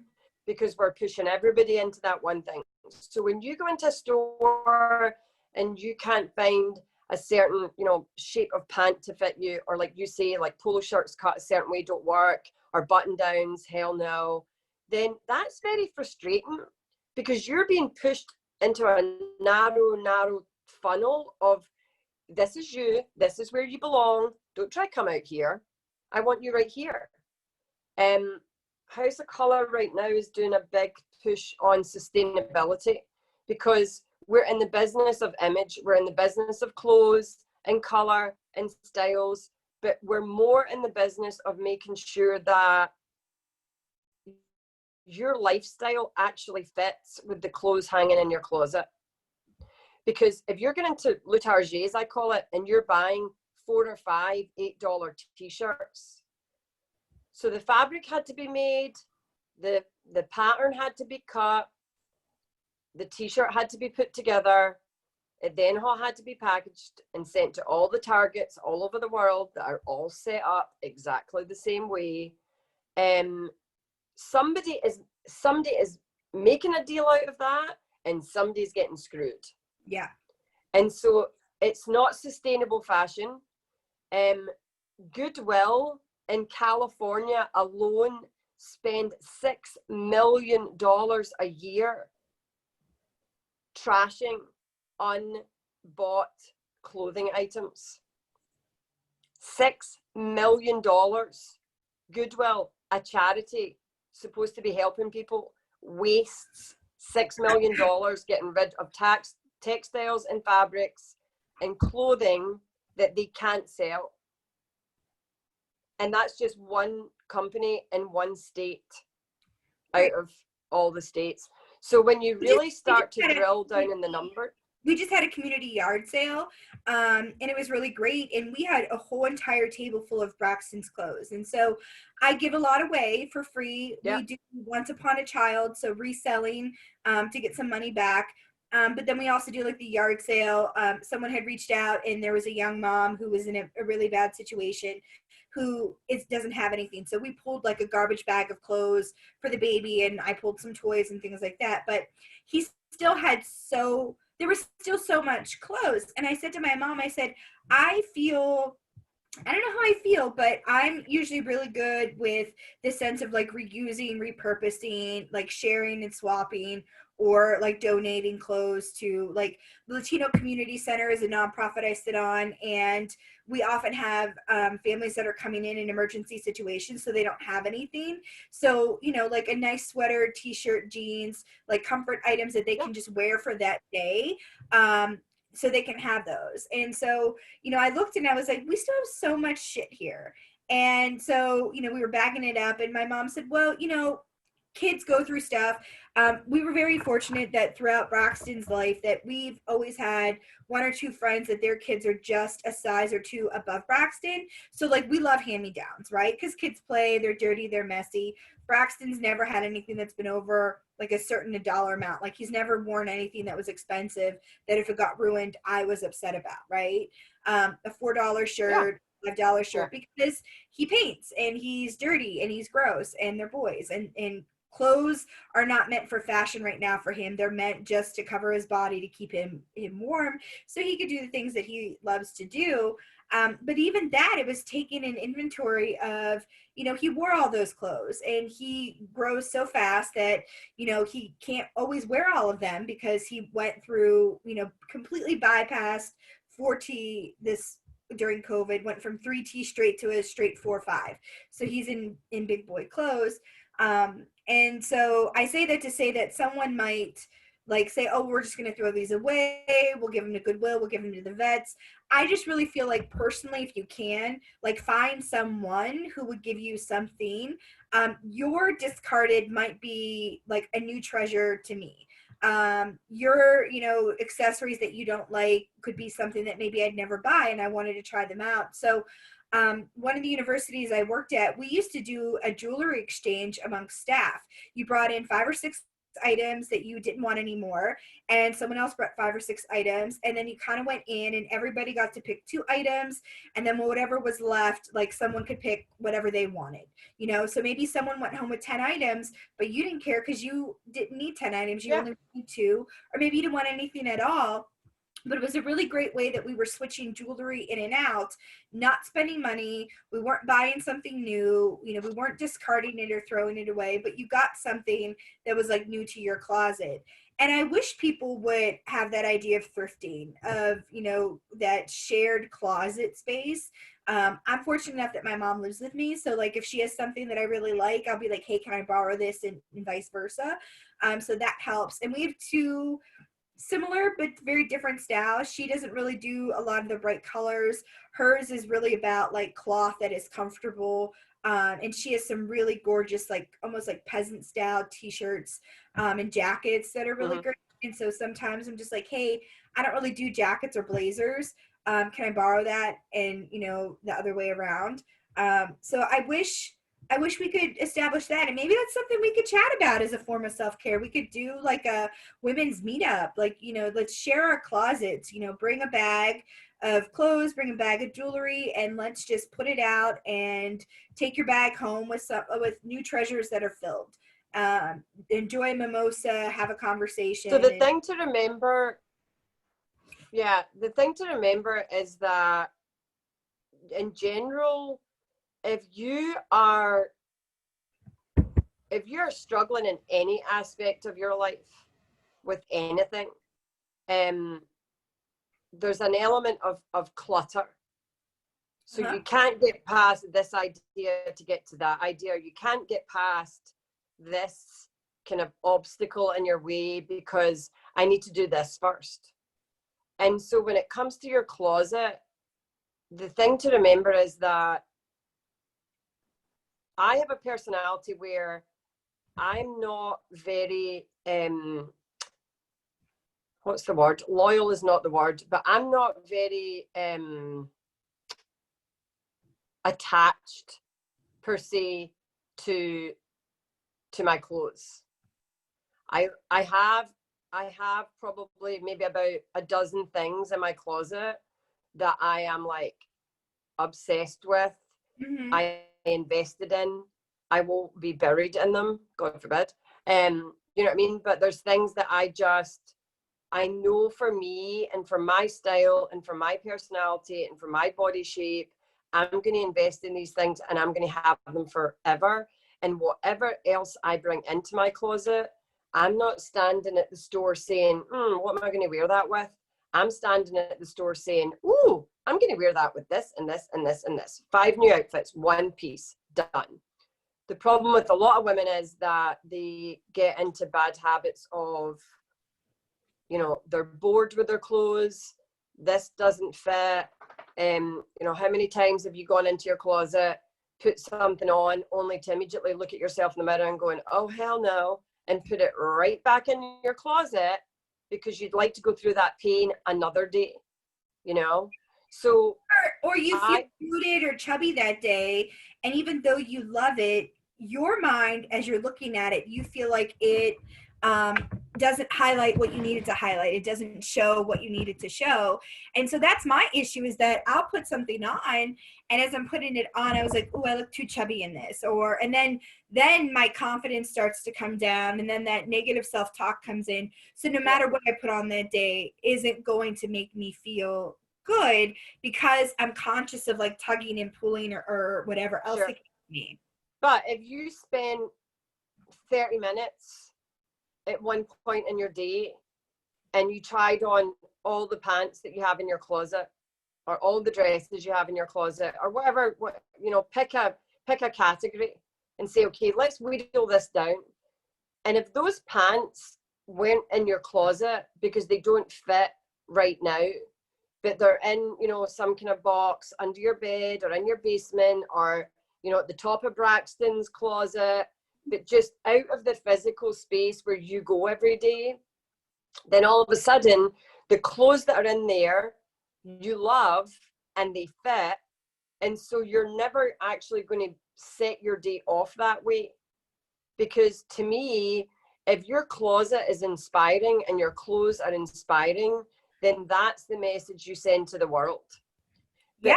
Because we're pushing everybody into that one thing. So when you go into a store and you can't find a certain, you know, shape of pant to fit you, or like you say, like polo shirts cut a certain way don't work, or button downs, hell no, then that's very frustrating, because you're being pushed into a narrow funnel of, this is you, this is where you belong, don't try come out here, I want you right here. House of Colour right now is doing a big push on sustainability, because we're in the business of image, we're in the business of clothes and colour and styles, but we're more in the business of making sure that your lifestyle actually fits with the clothes hanging in your closet. Because if you're going into Lutarge, as I call it, and you're buying $4 or $5, $8 t-shirts, so the fabric had to be made, the pattern had to be cut, the t-shirt had to be put together, it then all had to be packaged and sent to all the Targets all over the world that are all set up exactly the same way. Somebody is making a deal out of that, and somebody's getting screwed. Yeah. And so it's not sustainable fashion. Goodwill in California alone spend $6 million a year trashing unbought clothing items. $6 million. Goodwill, a charity supposed to be helping people, wastes $6 million getting rid of textiles and fabrics and clothing that they can't sell. And that's just one company in one state out of all the states. So when you really start to drill down in the number, we just had a community yard sale, and it was really great. And we had a whole entire table full of Braxton's clothes. And so I give a lot away for free. Yeah. We do Once Upon a Child, so reselling to get some money back. But then we also do like the yard sale. Someone had reached out, and there was a young mom who was in a really bad situation who doesn't have anything. So we pulled like a garbage bag of clothes for the baby, and I pulled some toys and things like that. But he still had there was still so much clothes. And I said to my mom, I said, I don't know how I feel, but I'm usually really good with the sense of like reusing, repurposing, like sharing and swapping, or like donating clothes to like the Latino Community Center is a nonprofit I sit on, and we often have families that are coming in emergency situations, so they don't have anything. So, like a nice sweater, t-shirt, jeans, like comfort items that they can just wear for that day. So they can have those. And so, I looked and I was like, we still have so much shit here. And so, we were bagging it up, and my mom said, well, kids go through stuff. We were very fortunate that throughout Braxton's life that we've always had one or two friends that their kids are just a size or two above Braxton. So like we love hand-me-downs, right? Because kids play, they're dirty, they're messy. Braxton's never had anything that's been over like a certain dollar amount. Like he's never worn anything that was expensive that if it got ruined, I was upset about, right? A $4 shirt, $5 shirt, because he paints and he's dirty and he's gross and they're boys, and clothes are not meant for fashion right now for him. They're meant just to cover his body, to keep him warm, so he could do the things that he loves to do. But even that, it was taking an inventory of, he wore all those clothes, and he grows so fast that, he can't always wear all of them because he went through, completely bypassed 4T this during COVID, went from 3T straight to a straight 4-5. So he's in big boy clothes. And so I say that to say that someone might like say, oh, we're just going to throw these away. We'll give them to Goodwill. We'll give them to the vets. I just really feel like personally, if you can, like find someone who would give you something. Your discarded might be like a new treasure to me. Your, accessories that you don't like could be something that maybe I'd never buy and I wanted to try them out. So one of the universities I worked at, we used to do a jewelry exchange amongst staff. You brought in 5 or 6 items that you didn't want anymore, and someone else brought 5 or 6 items, and then you kind of went in and everybody got to pick 2 items, and then whatever was left, like someone could pick whatever they wanted, so maybe someone went home with 10 items, but you didn't care because you didn't need 10 items, you only wanted 2, or maybe you didn't want anything at all. But it was a really great way that we were switching jewelry in and out, not spending money. We weren't buying something new. We weren't discarding it or throwing it away, but you got something that was like new to your closet. And I wish people would have that idea of thrifting, of, that shared closet space. I'm fortunate enough that my mom lives with me. So like if she has something that I really like, I'll be like, hey, can I borrow this, and vice versa. So that helps. And we have 2 similar but very different styles. She doesn't really do a lot of the bright colors. Hers is really about like cloth that is comfortable. And she has some really gorgeous, like almost like peasant style t-shirts and jackets that are really great. And so sometimes I'm just like, hey, I don't really do jackets or blazers. Can I borrow that? And the other way around. So I wish we could establish that, and maybe that's something we could chat about as a form of self-care. We could do like a women's meetup, like, let's share our closets, bring a bag of clothes, bring a bag of jewelry, and let's just put it out and take your bag home with new treasures that are filled. Enjoy a mimosa, have a conversation. So the thing to remember is that in general, if you're struggling in any aspect of your life with anything, there's an element of clutter. So you can't get past this idea to get to that idea. You can't get past this kind of obstacle in your way because I need to do this first. And so when it comes to your closet, the thing to remember is that I have a personality where I'm not very, what's the word? Loyal is not the word, but I'm not very attached per se to my clothes. I have probably maybe about a dozen things in my closet that I am like obsessed with. I invested in. I won't be buried in them, God forbid. You know what I mean? But there's things that I know for me and for my style and for my personality and for my body shape, I'm going to invest in these things and I'm going to have them forever. And whatever else I bring into my closet, I'm not standing at the store saying, what am I going to wear that with? I'm standing at the store saying, ooh, I'm going to wear that with this and this and this and this. 5 new outfits, 1 piece, done. The problem with a lot of women is that they get into bad habits of, you know, they're bored with their clothes. This doesn't fit. You know, how many times have you gone into your closet, put something on, only to immediately look at yourself in the mirror and going, oh, hell no, and put it right back in your closet because you'd like to go through that pain another day, you know? So, or you feel booted or chubby that day, and even though you love it, your mind, as you're looking at it, you feel like it doesn't highlight what you needed to highlight. It doesn't show what you needed to show. And so that's my issue, is that I'll put something on, and as I'm putting it on, I was like, oh, I look too chubby in this. And then my confidence starts to come down, and then that negative self-talk comes in. So no matter what I put on that day isn't going to make me feel good, because I'm conscious of like tugging and pulling or whatever else it can be. But if you spend 30 minutes at one point in your day and you tried on all the pants that you have in your closet or all the dresses you have in your closet or whatever, you know, pick a category and say, okay, let's whittle this down. And if those pants weren't in your closet because they don't fit right now, but they're in, you know, some kind of box under your bed or in your basement or, you know, at the top of Braxton's closet, but just out of the physical space where you go every day, then all of a sudden, the clothes that are in there, you love and they fit. And so you're never actually going to set your day off that way. Because to me, if your closet is inspiring and your clothes are inspiring, then that's the message you send to the world. But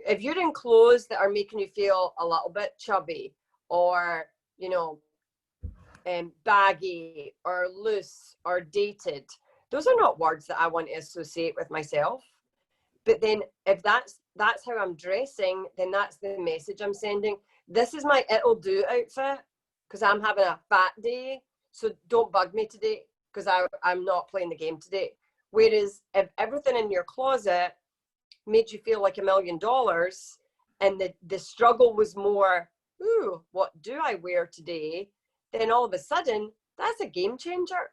if you're in clothes that are making you feel a little bit chubby or, you know, baggy or loose or dated, those are not words that I want to associate with myself. But then if that's how I'm dressing, then that's the message I'm sending. This is my it'll do outfit because I'm having a fat day, so don't bug me today because I'm not playing the game today. Whereas if everything in your closet made you feel like $1 million and the struggle was more, ooh, what do I wear today? Then all of a sudden, that's a game changer.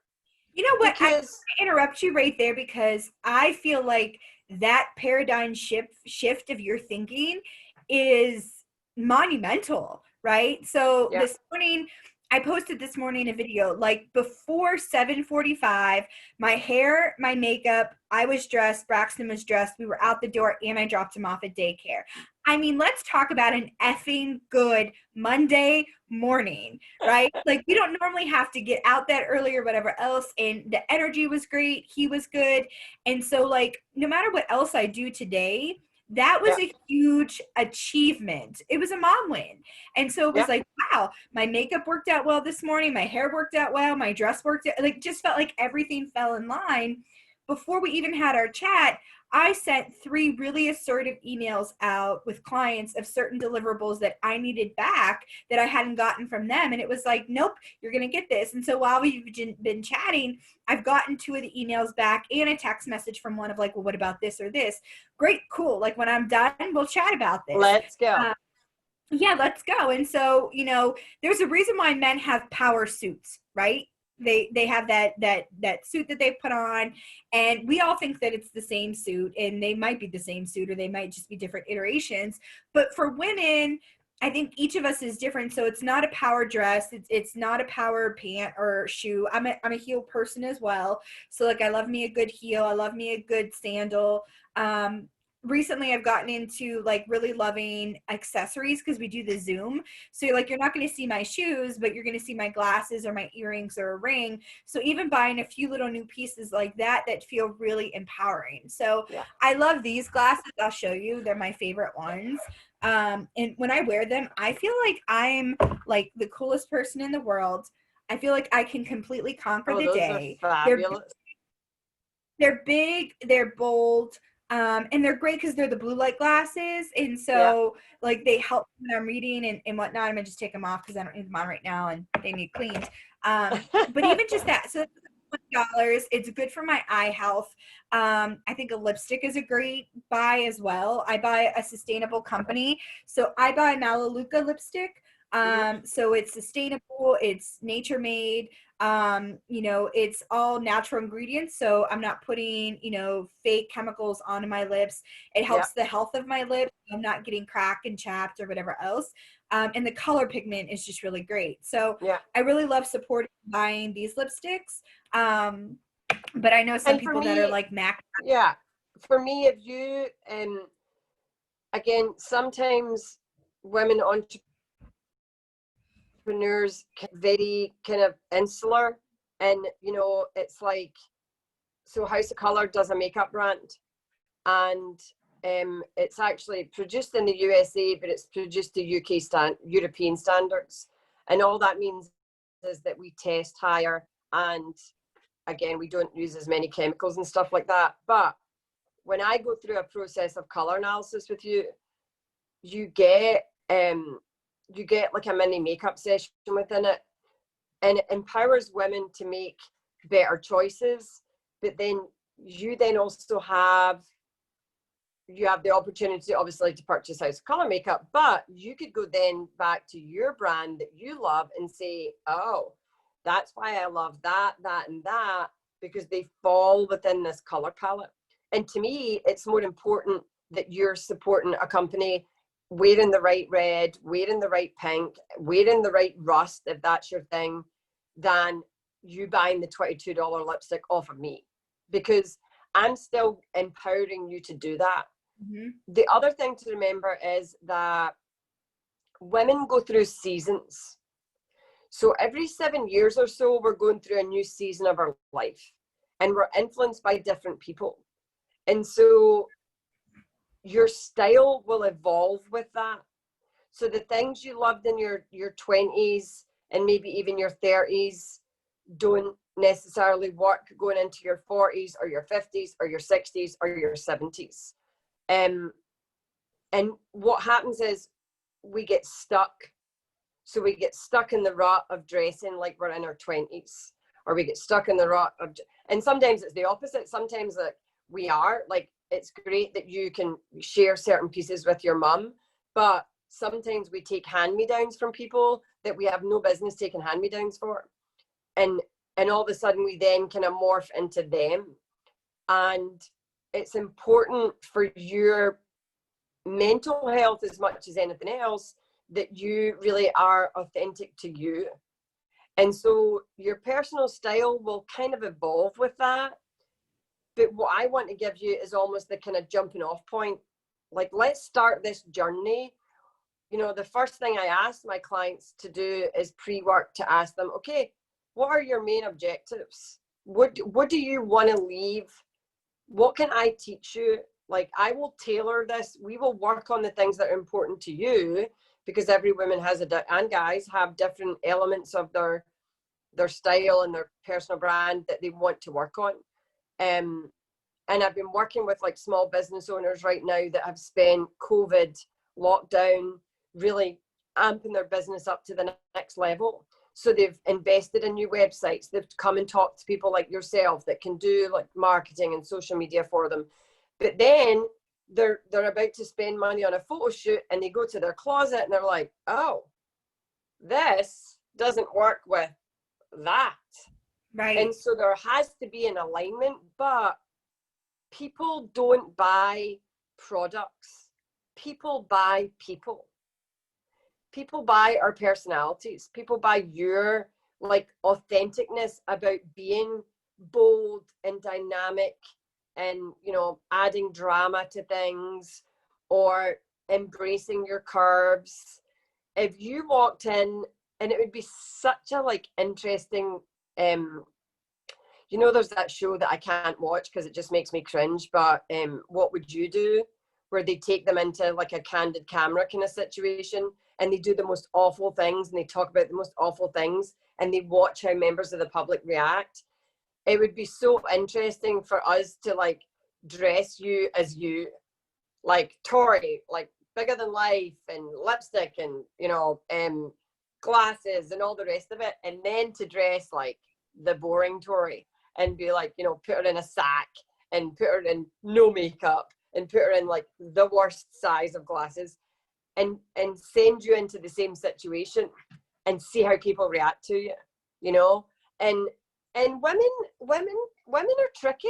You know what? I interrupt you right there because I feel like that paradigm shift of your thinking is monumental, right? So this morning, I posted this morning a video, like before 7:45, my hair, my makeup, I was dressed, Braxton was dressed, we were out the door, and I dropped him off at daycare. I mean, let's talk about an effing good Monday morning, right? Like, we don't normally have to get out that early or whatever else, and the energy was great, he was good. And so, like, no matter what else I do today, that was a huge achievement. It was a mom win. And so it was like, wow, my makeup worked out well this morning. My hair worked out well. My dress worked out, like, just felt like everything fell in line. before we even had our chat, I sent 3 really assertive emails out with clients of certain deliverables that I needed back that I hadn't gotten from them. And it was like, nope, you're going to get this. And so while we've been chatting, I've gotten 2 of the emails back and a text message from one of like, well, what about this or this? Great, cool. Like when I'm done, we'll chat about this. Let's go. Yeah, let's go. And so, there's a reason why men have power suits, right? They have that suit that they put on, and we all think that it's the same suit, and they might be the same suit or they might just be different iterations. But for women, I think each of us is different. So it's not a power dress, it's not a power pant or shoe. I'm a heel person as well. So like I love me a good heel, I love me a good sandal. Recently I've gotten into like really loving accessories because we do the Zoom. So like you're not going to see my shoes, but you're going to see my glasses or my earrings or a ring. So even buying a few little new pieces like that feel really empowering. So Yeah. I love these glasses. I'll show you. They're my favorite ones. And when I wear them, I feel like I'm like the coolest person in the world. I feel like I can completely conquer the those day. are fabulous. They're big, they're bold, and they're great because they're the blue light glasses. And so like they help when I'm reading and whatnot. I'm gonna just take them off because I don't need them on right now and they need cleaned. But even just that, so $20. It's good for my eye health. I think a lipstick is a great buy as well. I buy a sustainable company. So I buy Melaleuca lipstick. So it's sustainable, it's nature made, it's all natural ingredients. So I'm not putting, fake chemicals onto my lips. It helps the health of my lips. I'm not getting cracked and chapped or whatever else. And the color pigment is just really great. So I really love supporting buying these lipsticks. But I know some people that are like MAC. Yeah. For me, if you, again, sometimes women entrepreneurs very kind of insular, and it's like, so House of Colour does a makeup brand, and it's actually produced in the USA, but it's produced to European standards, and all that means is that we test higher, and again, we don't use as many chemicals and stuff like that. But when I go through a process of color analysis with you, you get like a mini makeup session within it, and it empowers women to make better choices. But then you also have the opportunity, obviously, to purchase House of Colour makeup, but you could go then back to your brand that you love and say, oh, that's why I love that, and that, because they fall within this color palette. And to me, it's more important that you're supporting a company wearing the right red, wearing the right pink, wearing the right rust, if that's your thing, than you buying the $22 lipstick off of me, because I'm still empowering you to do that. Mm-hmm. The other thing to remember is that women go through seasons. So every 7 years or so, we're going through a new season of our life, and we're influenced by different people. And so your style will evolve with that. So the things you loved in your 20s and maybe even your 30s don't necessarily work going into your 40s or your 50s or your 60s or your 70s. And what happens is we get stuck. So we get stuck in the rut of dressing like we're in our 20s, or we get stuck in the rut of, and sometimes it's the opposite. Sometimes we are like, it's great that you can share certain pieces with your mum, but sometimes we take hand-me-downs from people that we have no business taking hand-me-downs for. And all of a sudden we then kind of morph into them. And it's important for your mental health as much as anything else that you really are authentic to you. And so your personal style will kind of evolve with that. But what I want to give you is almost the kind of jumping off point. Like, let's start this journey. The first thing I ask my clients to do is pre-work, to ask them, okay, what are your main objectives? What do you want to leave? What can I teach you? Like, I will tailor this. We will work on the things that are important to you, because every woman has and guys have different elements of their style and their personal brand that they want to work on. And I've been working with like small business owners right now that have spent COVID lockdown really amping their business up to the next level. So they've invested in new websites. They've come and talked to people like yourself that can do like marketing and social media for them. But then they're about to spend money on a photo shoot, and they go to their closet and they're like, oh, this doesn't work with that. Right. And so there has to be an alignment, but people don't buy products. People buy people. People buy our personalities. People buy your like authenticness about being bold and dynamic and, you know, adding drama to things or embracing your curves. If you walked in, and it would be such a like interesting you know, there's that show that I can't watch because it just makes me cringe, but What Would You Do, where they take them into like a candid camera kind of situation, and they do the most awful things and they talk about the most awful things and they watch how members of the public react. It would be so interesting for us to like dress you as you, like Tori, like bigger than life and lipstick and, you know, glasses and all the rest of it, and then to dress like the boring Tori and be like, you know, put her in a sack and put her in no makeup and put her in like the worst size of glasses and send you into the same situation and see how people react to you, you know. And women are tricky.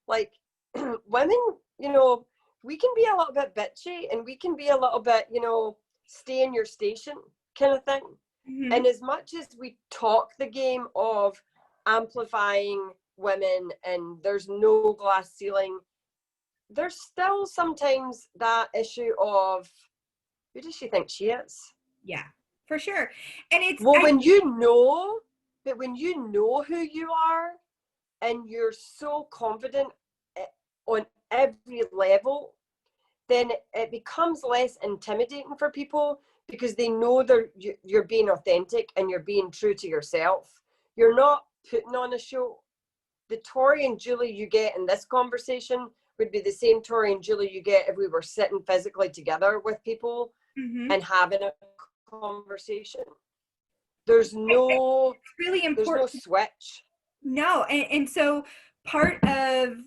Like women, you know, we can be a little bit bitchy and we can be a little bit, you know, stay in your station kind of thing. Mm-hmm. And as much as we talk the game of amplifying women and there's no glass ceiling, there's still sometimes that issue of who does she think she is? Yeah, for sure. And it's Well, when you know, but when you know who you are and you're so confident on every level, then it becomes less intimidating for people because they know you're being authentic and you're being true to yourself. You're not putting on a show. The Tori and Julie you get in this conversation would be the same Tori and Julie you get if we were sitting physically together with people mm-hmm. and having a conversation. There's no, it's really important. There's no switch. No, and so part of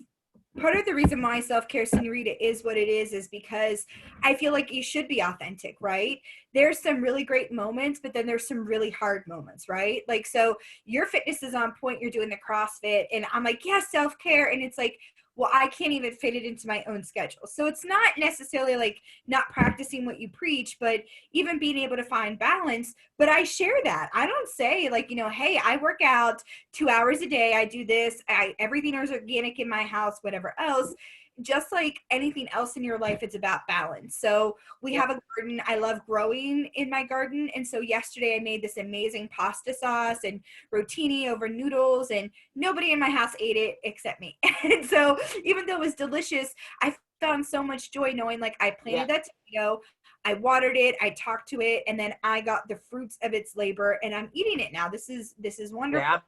the reason why self-care senorita is what it is because I feel like you should be authentic, right? There's some really great moments, but then there's some really hard moments, right? Like, so your fitness is on point, you're doing the CrossFit, and I'm like, yeah, self-care, and it's like, well, I can't even fit it into my own schedule. So it's not necessarily like not practicing what you preach, but even being able to find balance. But I share that. I don't say like, you know, hey, I work out 2 hours a day. I do this. Everything is organic in my house, whatever else. Just like anything else in your life, it's about balance. So we have a garden. I love growing in my garden. And so yesterday I made this amazing pasta sauce and rotini over noodles, and nobody in my house ate it except me. And so even though it was delicious, I found so much joy knowing like I planted that tomato, I watered it, I talked to it, and then I got the fruits of its labor and I'm eating it now. This is wonderful.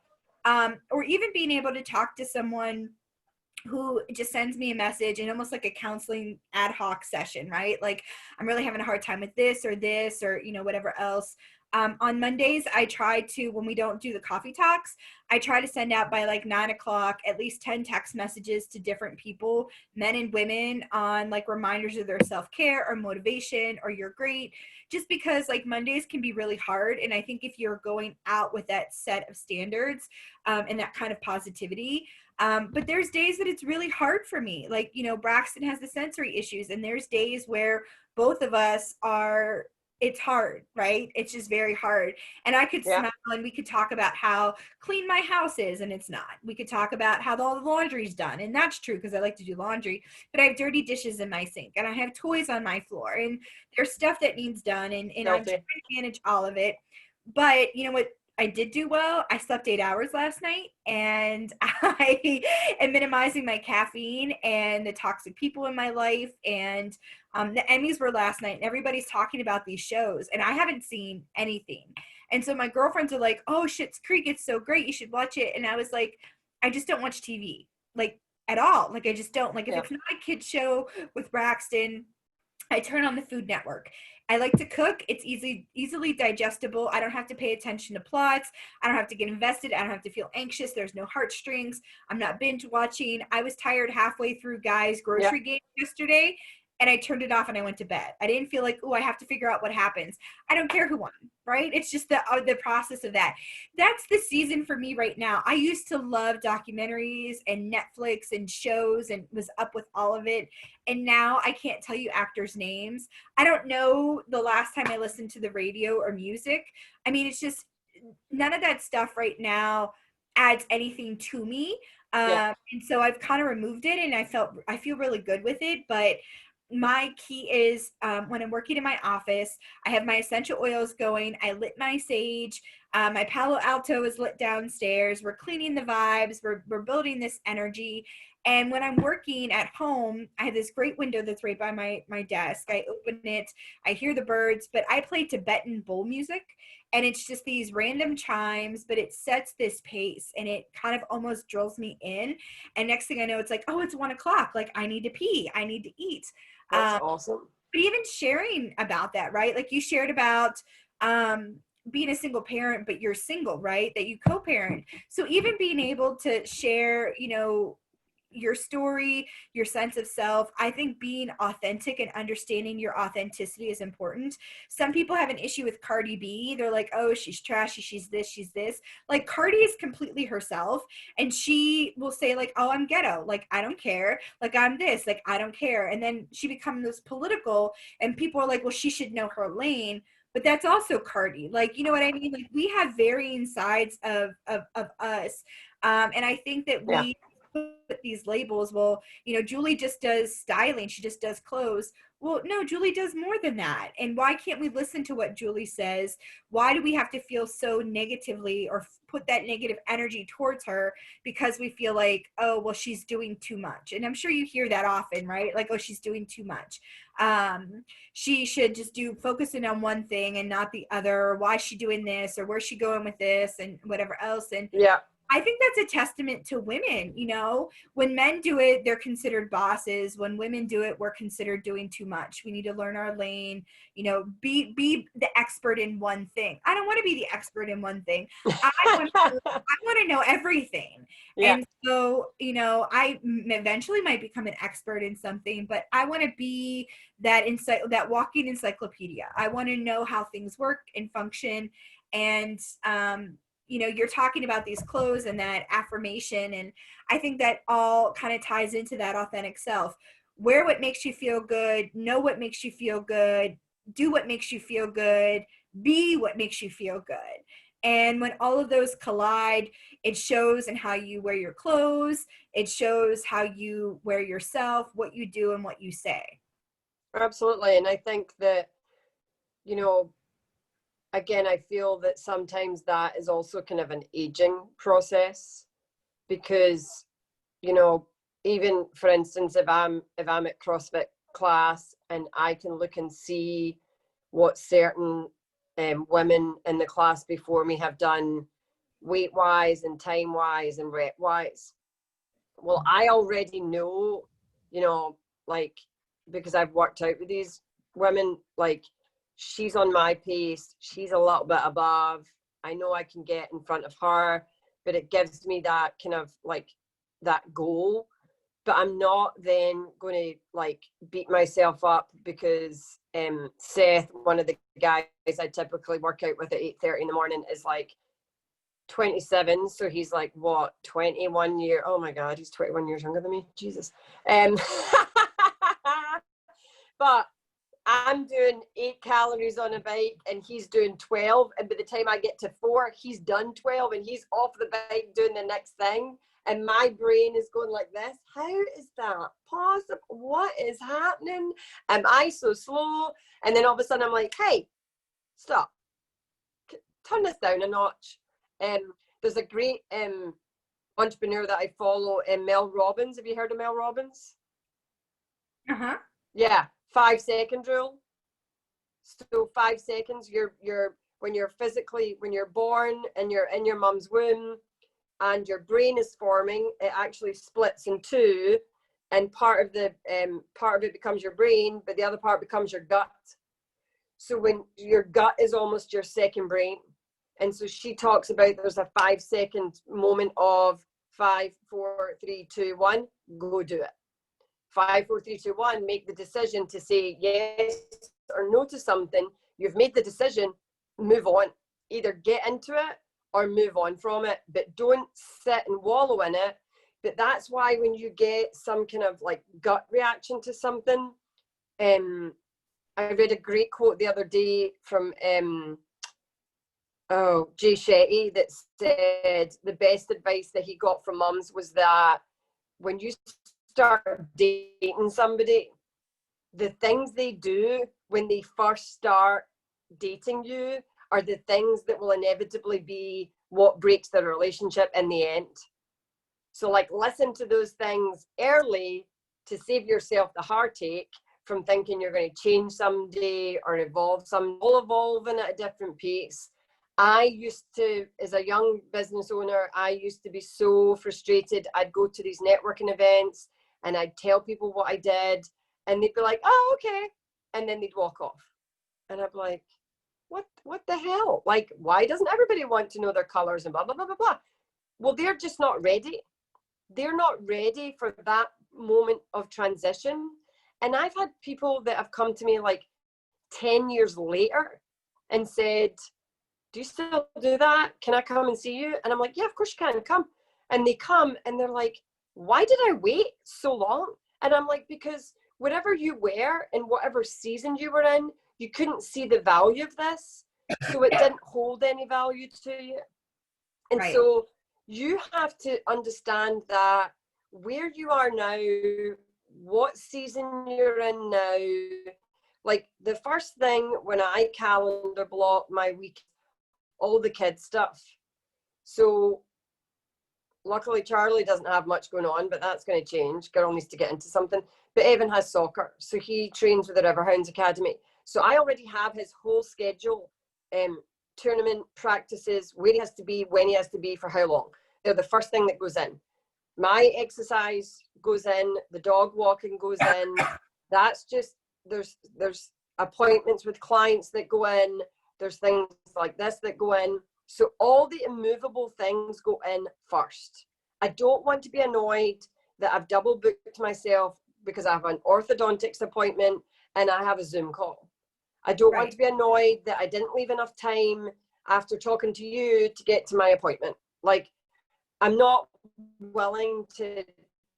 Or even being able to talk to someone who just sends me a message and almost like a counseling ad hoc session, right? Like, I'm really having a hard time with this, or, you know, whatever else. On Mondays, I try to, when we don't do the coffee talks, I try to send out by like 9 o'clock, at least 10 text messages to different people, men and women, on like reminders of their self-care or motivation or you're great, just because like Mondays can be really hard. And I think if you're going out with that set of standards and that kind of positivity, but there's days that it's really hard for me. Like, you know, Braxton has the sensory issues, and there's days where both of us are, it's hard, right? It's just very hard. And I could smile and we could talk about how clean my house is, and it's not. We could talk about how all the laundry's done, and that's true because I like to do laundry, but I have dirty dishes in my sink and I have toys on my floor and there's stuff that needs done, and I'm trying to manage all of it. But you know what? I did do well. I slept 8 hours last night, and I am minimizing my caffeine and the toxic people in my life. And the Emmys were last night, and everybody's talking about these shows, and I haven't seen anything. And so my girlfriends are like, "Oh, Schitt's Creek, it's so great. You should watch it." And I was like, "I just don't watch TV. Like, at all. Like I just don't. Like if Yeah. it's not a kid show with Braxton, I turn on the Food Network. I like to cook. It's easily digestible. I don't have to pay attention to plots. I don't have to get invested. I don't have to feel anxious. There's no heartstrings. I'm not binge watching. I was tired halfway through Guy's Yeah. grocery game yesterday, and I turned it off and I went to bed. I didn't feel like, oh, I have to figure out what happens. I don't care who won, right? It's just the process of that. That's the season for me right now. I used to love documentaries and Netflix and shows and was up with all of it. And now I can't tell you actors' names. I don't know the last time I listened to the radio or music. I mean, it's just none of that stuff right now adds anything to me. Yeah. And so I've kind of removed it, and I feel really good with it. But my key is when I'm working in my office, I have my essential oils going. I lit my sage. My Palo Alto is lit downstairs. We're cleaning the vibes. We're building this energy. And when I'm working at home, I have this great window that's right by my desk. I open it, I hear the birds, but I play Tibetan bowl music. And it's just these random chimes, but it sets this pace and it kind of almost drills me in. And next thing I know, it's like, oh, it's 1 o'clock. Like I need to pee. I need to eat. That's awesome. But even sharing about that, right? Like you shared about um, being a single parent, but you're single, right? That you co-parent. So even being able to share, your story, your sense of self. I think being authentic and understanding your authenticity is important. Some people have an issue with Cardi B. They're like, oh, she's trashy, she's this, she's this. Like Cardi is completely herself, and she will say like, oh, I'm ghetto, like I don't care, like I'm this, like I don't care. And then she becomes this political, and people are like, well, she should know her lane. But that's also Cardi. Like, you know what I mean? Like we have varying sides of us. And I think that Yeah. we put these labels. Well, Julie just does styling, she just does clothes. Well, no, Julie does more than that. And why can't we listen to what Julie says? Why do we have to feel so negatively or put that negative energy towards her because we feel like, oh, well, she's doing too much? And I'm sure you hear that often, right? Like, oh, she's doing too much. She should just focusing on one thing and not the other. Or why is she doing this? Or where's she going with this and whatever else? And Yeah. I think that's a testament to women. When men do it, they're considered bosses. When women do it, we're considered doing too much. We need to learn our lane, be the expert in one thing. I don't want to be the expert in one thing. I want to know everything. Yeah. And so, I eventually might become an expert in something, but I want to be that walking encyclopedia. I want to know how things work and function. And, you're talking about these clothes and that affirmation. And I think that all kind of ties into that authentic self. Wear what makes you feel good, know what makes you feel good, do what makes you feel good, be what makes you feel good. And when all of those collide, it shows in how you wear your clothes, it shows how you wear yourself, what you do, and what you say. Absolutely. And I think that, again, I feel that sometimes that is also kind of an aging process because, even for instance, if I'm at CrossFit class and I can look and see what certain women in the class before me have done weight wise and time wise and rep wise, well, I already know, like, because I've worked out with these women, like, she's on my pace, she's a little bit above, I know I can get in front of her, but it gives me that kind of like that goal. But I'm not then going to like beat myself up because Seth, one of the guys I typically work out with at 8:30 in the morning, is like 27, so he's like what, 21 year, oh my god, he's 21 years younger than me, Jesus. But I'm doing 8 calories on a bike and he's doing 12. And by the time I get to 4, he's done 12 and he's off the bike doing the next thing. And my brain is going like this. How is that possible? What is happening? Am I so slow? And then all of a sudden I'm like, hey, stop. Turn this down a notch. There's a great entrepreneur that I follow, Mel Robbins. Have you heard of Mel Robbins? Uh-huh. Yeah. 5-second rule. So 5 seconds, you're when you're born and you're in your mom's womb, and your brain is forming, it actually splits in two, and part of it becomes your brain, but the other part becomes your gut. So when your gut is almost your second brain. And so she talks about there's a 5-second moment of 5, 4, 3, 2, 1, go do it. 5, 4, 3, 2, 1, make the decision to say yes or no to something. You've made the decision, move on. Either get into it or move on from it, but don't sit and wallow in it. But that's why when you get some kind of like gut reaction to something, I read a great quote the other day from Jay Shetty that said the best advice that he got from mums was that when you start dating somebody, the things they do when they first start dating you are the things that will inevitably be what breaks the relationship in the end. So like listen to those things early to save yourself the heartache from thinking you're going to change someday or evolve. Some all evolving at a different pace. I used to, as a young business owner, I used to be so frustrated. I'd go to these networking events and I'd tell people what I did and they'd be like, oh, okay. And then they'd walk off. And I'd be like, what the hell? Like, why doesn't everybody want to know their colors and blah, blah, blah, blah, blah. Well, they're just not ready. They're not ready for that moment of transition. And I've had people that have come to me like 10 years later and said, do you still do that? Can I come and see you? And I'm like, yeah, of course you can, come. And they come and they're like, why did I wait so long? And I'm like, because whatever you were in whatever season you were in, you couldn't see the value of this. So it didn't hold any value to you. And Right. so you have to understand that where you are now, what season you're in now. Like the first thing when I calendar block my week, all the kids stuff. So luckily Charlie doesn't have much going on, but that's going to change. Girl needs to get into something. But Evan has soccer, so he trains with the Riverhounds Academy. So I already have his whole schedule, tournament practices, where he has to be, when he has to be, for how long. They're the first thing that goes in. My exercise goes in, the dog walking goes in. That's just, there's appointments with clients that go in. There's things like this that go in. So all the immovable things go in first. I don't want to be annoyed that I've double booked myself because I have an orthodontics appointment and I have a Zoom call. I don't want to be annoyed that I didn't leave enough time after talking to you to get to my appointment. Like, I'm not willing to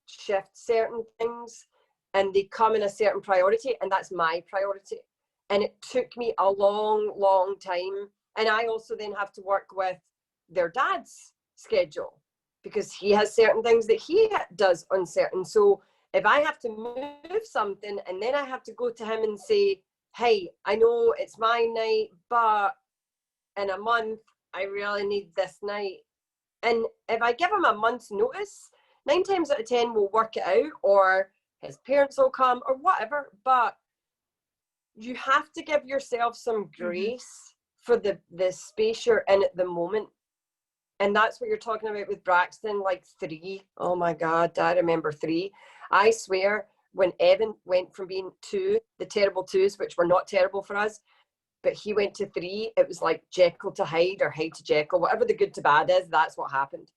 shift certain things and they come in a certain priority, and that's my priority. And it took me a long, long time. And I also then have to work with their dad's schedule because he has certain things that he does on certain. So if I have to move something and then I have to go to him and say, hey, I know it's my night, but in a month, I really need this night. And if I give him a month's notice, 9 times out of 10 we'll work it out, or his parents will come or whatever. But you have to give yourself some grace for the space you're in at the moment. And that's what you're talking about with Braxton, like 3. Oh my God, I remember 3. I swear, when Evan went from being 2, the terrible 2s, which were not terrible for us, but he went to 3, it was like Jekyll to Hyde or Hyde to Jekyll, whatever the good to bad is, that's what happened.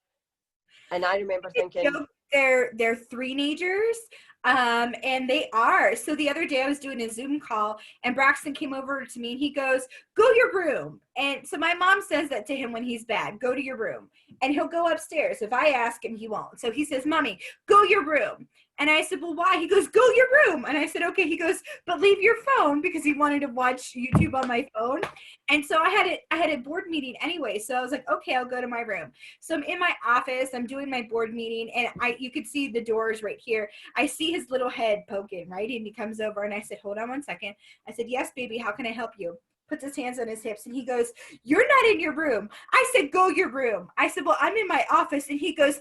And I remember thinking, they're three-nagers, and they are. So the other day I was doing a Zoom call and Braxton came over to me and he goes, go your room. And so my mom says that to him when he's bad, go to your room. And he'll go upstairs. If I ask him, he won't. So he says, mommy, go your room. And I said, well, why? He goes, go your room. And I said, okay. He goes, but leave your phone, because he wanted to watch YouTube on my phone. And so I had a board meeting anyway. So I was like, okay, I'll go to my room. So I'm in my office, I'm doing my board meeting, and you could see the doors right here. I see his little head poking, right? And he comes over and I said, hold on one second. I said, yes, baby, how can I help you? Puts his hands on his hips and he goes, you're not in your room. I said, go your room. I said, well, I'm in my office. And he goes,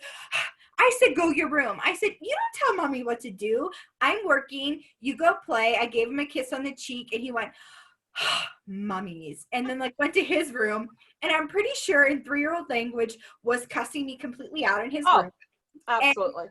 I said, go your room. I said, you don't tell mommy what to do. I'm working. You go play. I gave him a kiss on the cheek and he went, mummies. And then like went to his room, and I'm pretty sure in 3-year-old language was cussing me completely out in his Oh, room. And absolutely.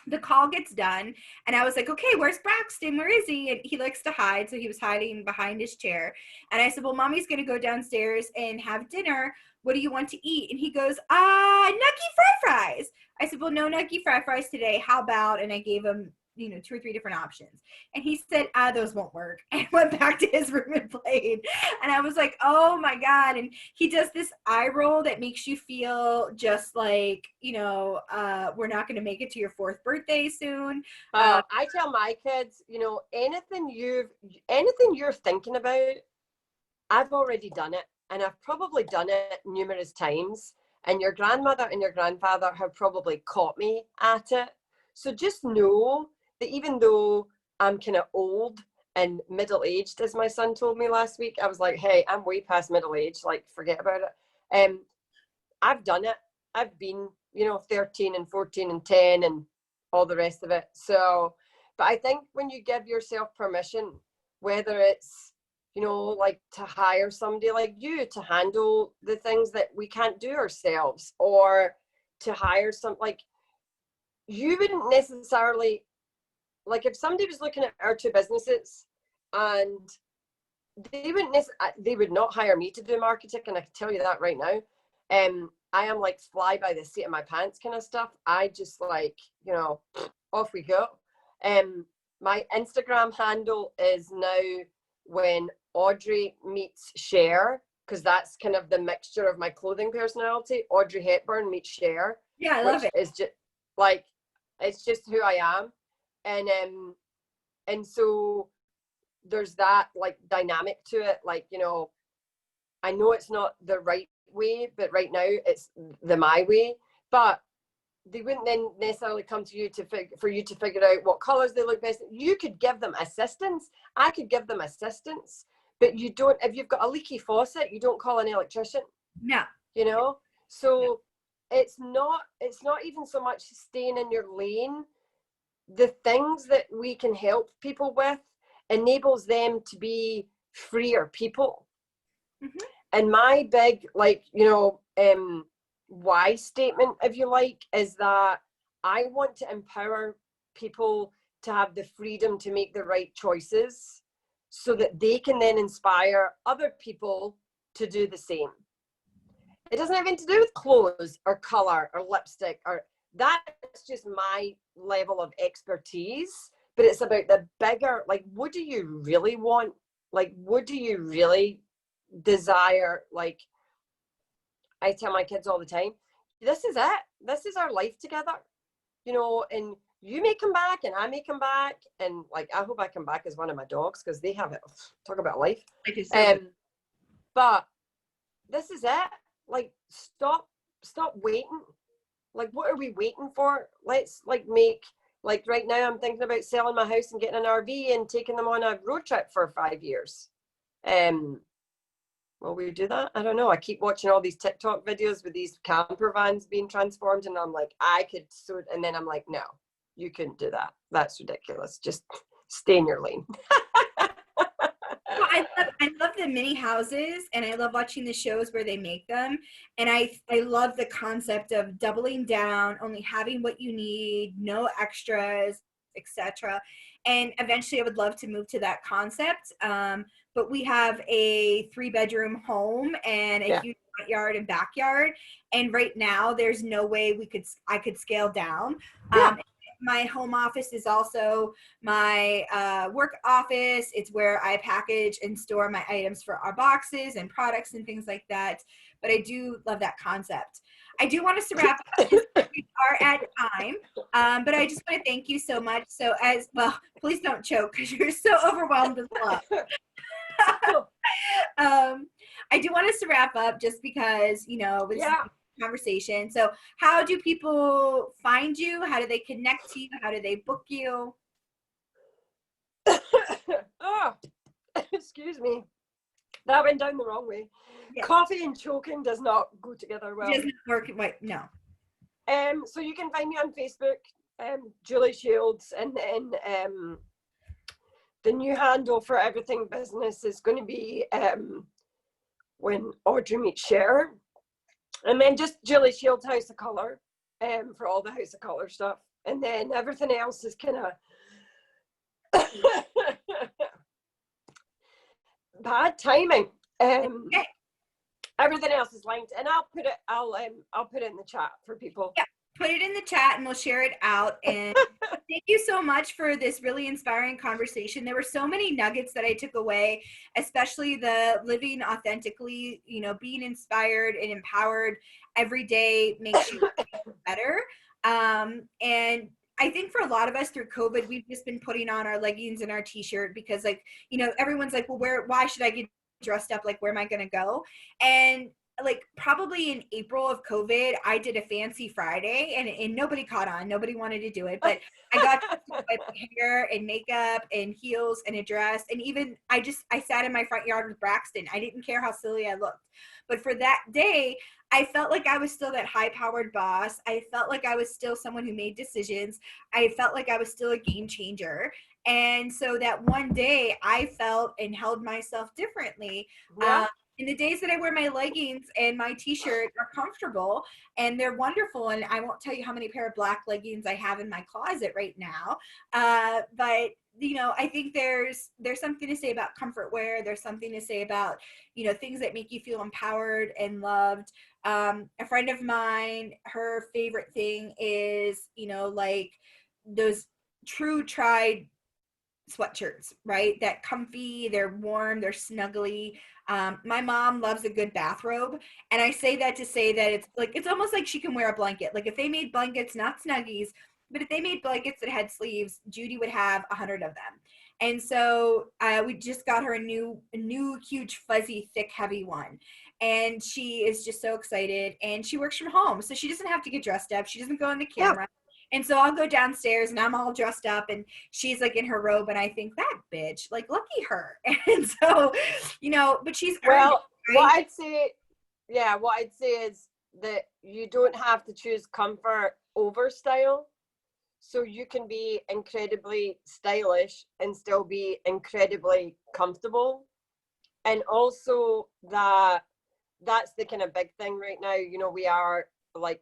the call gets done, and I was like, okay, where's Braxton? Where is he? And he likes to hide, so he was hiding behind his chair. And I said, well, mommy's gonna go downstairs and have dinner. What do you want to eat? And he goes, nuggy fry fries. I said, well, no nuggy fry fries today. How about? And I gave him, 2 or 3 different options. And he said, those won't work. And went back to his room and played. And I was like, oh my God. And he does this eye roll that makes you feel just like, we're not going to make it to your 4th birthday soon. I tell my kids, anything you're thinking about, I've already done it, and I've probably done it numerous times. And your grandmother and your grandfather have probably caught me at it. So just know that even though I'm kind of old and middle-aged, as my son told me last week, I was like, hey, I'm way past middle-aged, like, forget about it. I've done it. I've been, 13 and 14 and 10 and all the rest of it. So, but I think when you give yourself permission, whether it's, like to hire somebody like you to handle the things that we can't do ourselves, or to hire like, you wouldn't necessarily, like if somebody was looking at our 2 businesses, and they would not hire me to do marketing, and I can tell you that right now. I am like fly by the seat of my pants kind of stuff. I just like, off we go. My Instagram handle is now when Audrey meets Cher, because that's kind of the mixture of my clothing personality. Audrey Hepburn meets Cher. Yeah, I love it. Is just like, it's just who I am. And so there's that like dynamic to it. Like, I know it's not the right way, but right now it's the my way. But they wouldn't then necessarily come to you for you to figure out what colors they look best. You could give them assistance. I could give them assistance, but you don't. If you've got a leaky faucet, you don't call an electrician. No. So it's not even so much staying in your lane. The things that we can help people with enables them to be freer people. Mm-hmm. And my big, why statement, if you like, is that I want to empower people to have the freedom to make the right choices, so that they can then inspire other people to do the same. It doesn't have anything to do with clothes or color or lipstick, or that's just my level of expertise. But it's about the bigger, like, what do you really want? Like, what do you really desire? Like, I tell my kids all the time, this is it. This is our life together, and you may come back and I may come back. And like, I hope I come back as one of my dogs, because they have it. Talk about life. But this is it. Like, stop waiting. Like, what are we waiting for? Let's like make, like right now I'm thinking about selling my house and getting an RV and taking them on a road trip for 5 years. Will we do that? I don't know. I keep watching all these TikTok videos with these camper vans being transformed, and I'm like, I could and then I'm like, no, you couldn't do that. That's ridiculous. Just stay in your lane. Well, I love the mini houses, and I love watching the shows where they make them. And I love the concept of doubling down, only having what you need, no extras, etc. And eventually I would love to move to that concept. But we have a 3-bedroom home and a huge front yard and backyard. And right now there's no way I could scale down. My home office is also my work office. It's where I package and store my items for our boxes and products and things like that. But I do love that concept. I do want us to wrap up. We are at time, but I just want to thank you so much. So as well, please don't choke because you're so overwhelmed with love. I do want us to wrap up just because, this is a conversation. So how do people find you? How do they connect to you? How do they book you? Oh, excuse me. That went down the wrong way. Yes. Coffee and choking does not go together well. It doesn't work. Wait, no. So you can find me on Facebook, Julie Shields, and then the new handle for Everything Business is going to be When Audrey Meets Cher. And then just Julie Shields House of Colour for all the House of Colour stuff. And then everything else is kind of bad timing. Okay. Everything else is linked, and I'll put it in the chat for people. Yeah, put it in the chat and we'll share it out. And thank you so much for this really inspiring conversation. There were so many nuggets that I took away, especially the living authentically, you know, being inspired and empowered every day makes you better. And I think for a lot of us through COVID, we've just been putting on our leggings and our t-shirt because, like, you know, everyone's like, well, why should I get dressed up? Like, where am I going to go? And like probably in April of COVID, I did a fancy Friday and nobody caught on. Nobody wanted to do it, but I got to do my hair and makeup and heels and a dress. And even I sat in my front yard with Braxton. I didn't care how silly I looked. But for that day, I felt like I was still that high-powered boss. I felt like I was still someone who made decisions. I felt like I was still a game changer. And so that one day I felt and held myself differently. Yeah. In the days that I wear my leggings and my t-shirt are comfortable and they're wonderful. And I won't tell you how many pair of black leggings I have in my closet right now. But you know, I think there's something to say about comfort wear. There's something to say about, you know, things that make you feel empowered and loved. A friend of mine, her favorite thing is, you know, like those true tried sweatshirts, right? That comfy, they're warm, they're snuggly. My mom loves a good bathrobe. And I say that to say that it's almost like she can wear a blanket. Like if they made blankets, not Snuggies, but if they made blankets that had sleeves, Judy would have 100 of them. And so we just got her a new, huge, fuzzy, thick, heavy one. And she is just so excited. And she works from home. So she doesn't have to get dressed up. She doesn't go on the camera. And so I'll go downstairs and I'm all dressed up and she's like in her robe and I think that bitch, like lucky her. And so, you know, but she's earned Well, it, right? what I'd say is that you don't have to choose comfort over style. So you can be incredibly stylish and still be incredibly comfortable. And also that's the kind of big thing right now. You know, we are like,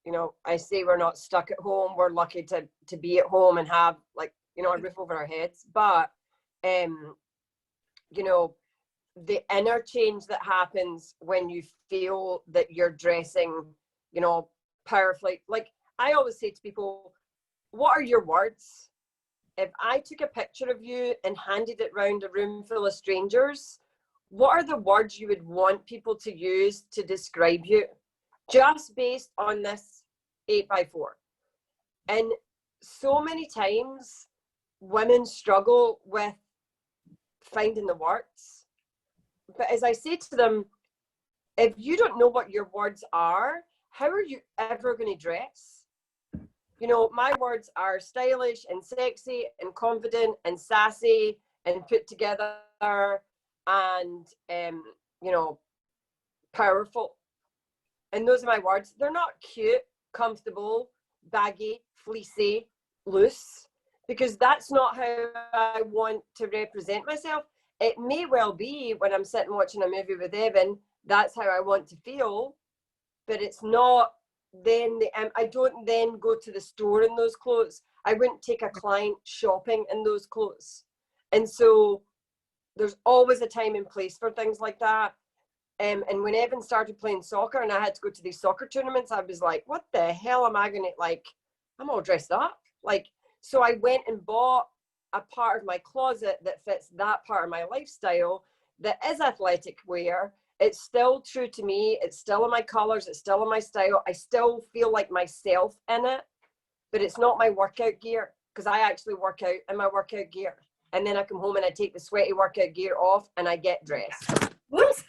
you know, I say we're not stuck at home. We're lucky to be at home and have, like, you know, a roof over our heads. But, you know, the inner change that happens when you feel that you're dressing, you know, powerfully. Like I always say to people, what are your words? If I took a picture of you and handed it around a room full of strangers, what are the words you would want people to use to describe you? Just based on this 8x4. And so many times women struggle with finding the words. But as I say to them, if you don't know what your words are, how are you ever going to dress? You know, my words are stylish and sexy and confident and sassy and put together and, you know, powerful. And those are my words. They're not cute, comfortable, baggy, fleecy, loose, because that's not how I want to represent myself. It may well be when I'm sitting watching a movie with Evan, that's how I want to feel, but it's not then. I don't then go to the store in those clothes. I wouldn't take a client shopping in those clothes. And so there's always a time and place for things like that. And when Evan started playing soccer and I had to go to these soccer tournaments, I was like, what the hell am I going to, like, I'm all dressed up. Like, so I went and bought a part of my closet that fits that part of my lifestyle that is athletic wear. It's still true to me. It's still in my colors. It's still in my style. I still feel like myself in it, but it's not my workout gear because I actually work out in my workout gear. And then I come home and I take the sweaty workout gear off and I get dressed. Whoops.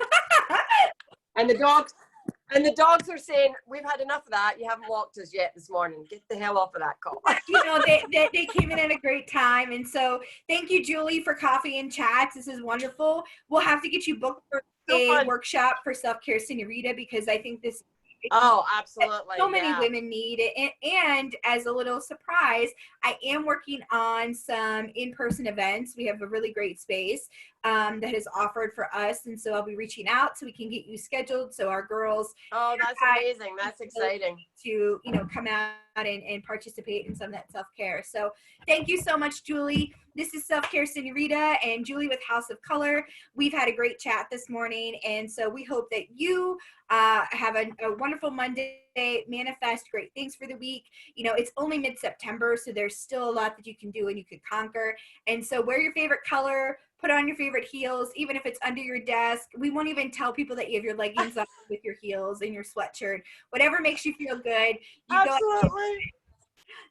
And the dogs are saying, we've had enough of that. You haven't walked us yet this morning. Get the hell off of that call. You know, they came in at a great time. And so thank you, Julie, for coffee and chats. This is wonderful. We'll have to get you booked for a workshop for self-care senorita because I think this Oh, that so absolutely. many Yeah. women need it. And as a little surprise, I am working on some in-person events. We have a really great space that is offered for us, and so I'll be reaching out so we can get you scheduled so our girls Oh, that's amazing. That's exciting. to come out and participate in some of that self-care. So thank you so much, Julie. This is Self-Care Senorita and Julie with House of Color. We've had a great chat this morning, and so we hope that you have a wonderful Monday. Manifest great things for the week. It's only mid-September, so there's still a lot that you can do and you could conquer. And so wear your favorite color, put on your favorite heels, even if it's under your desk. We won't even tell people that you have your leggings on with your heels and your sweatshirt. Whatever makes you feel good, you go. Absolutely.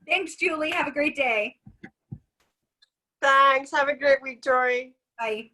Thanks, Julie. Have a great day. Thanks. Have a great week, Tori. Bye.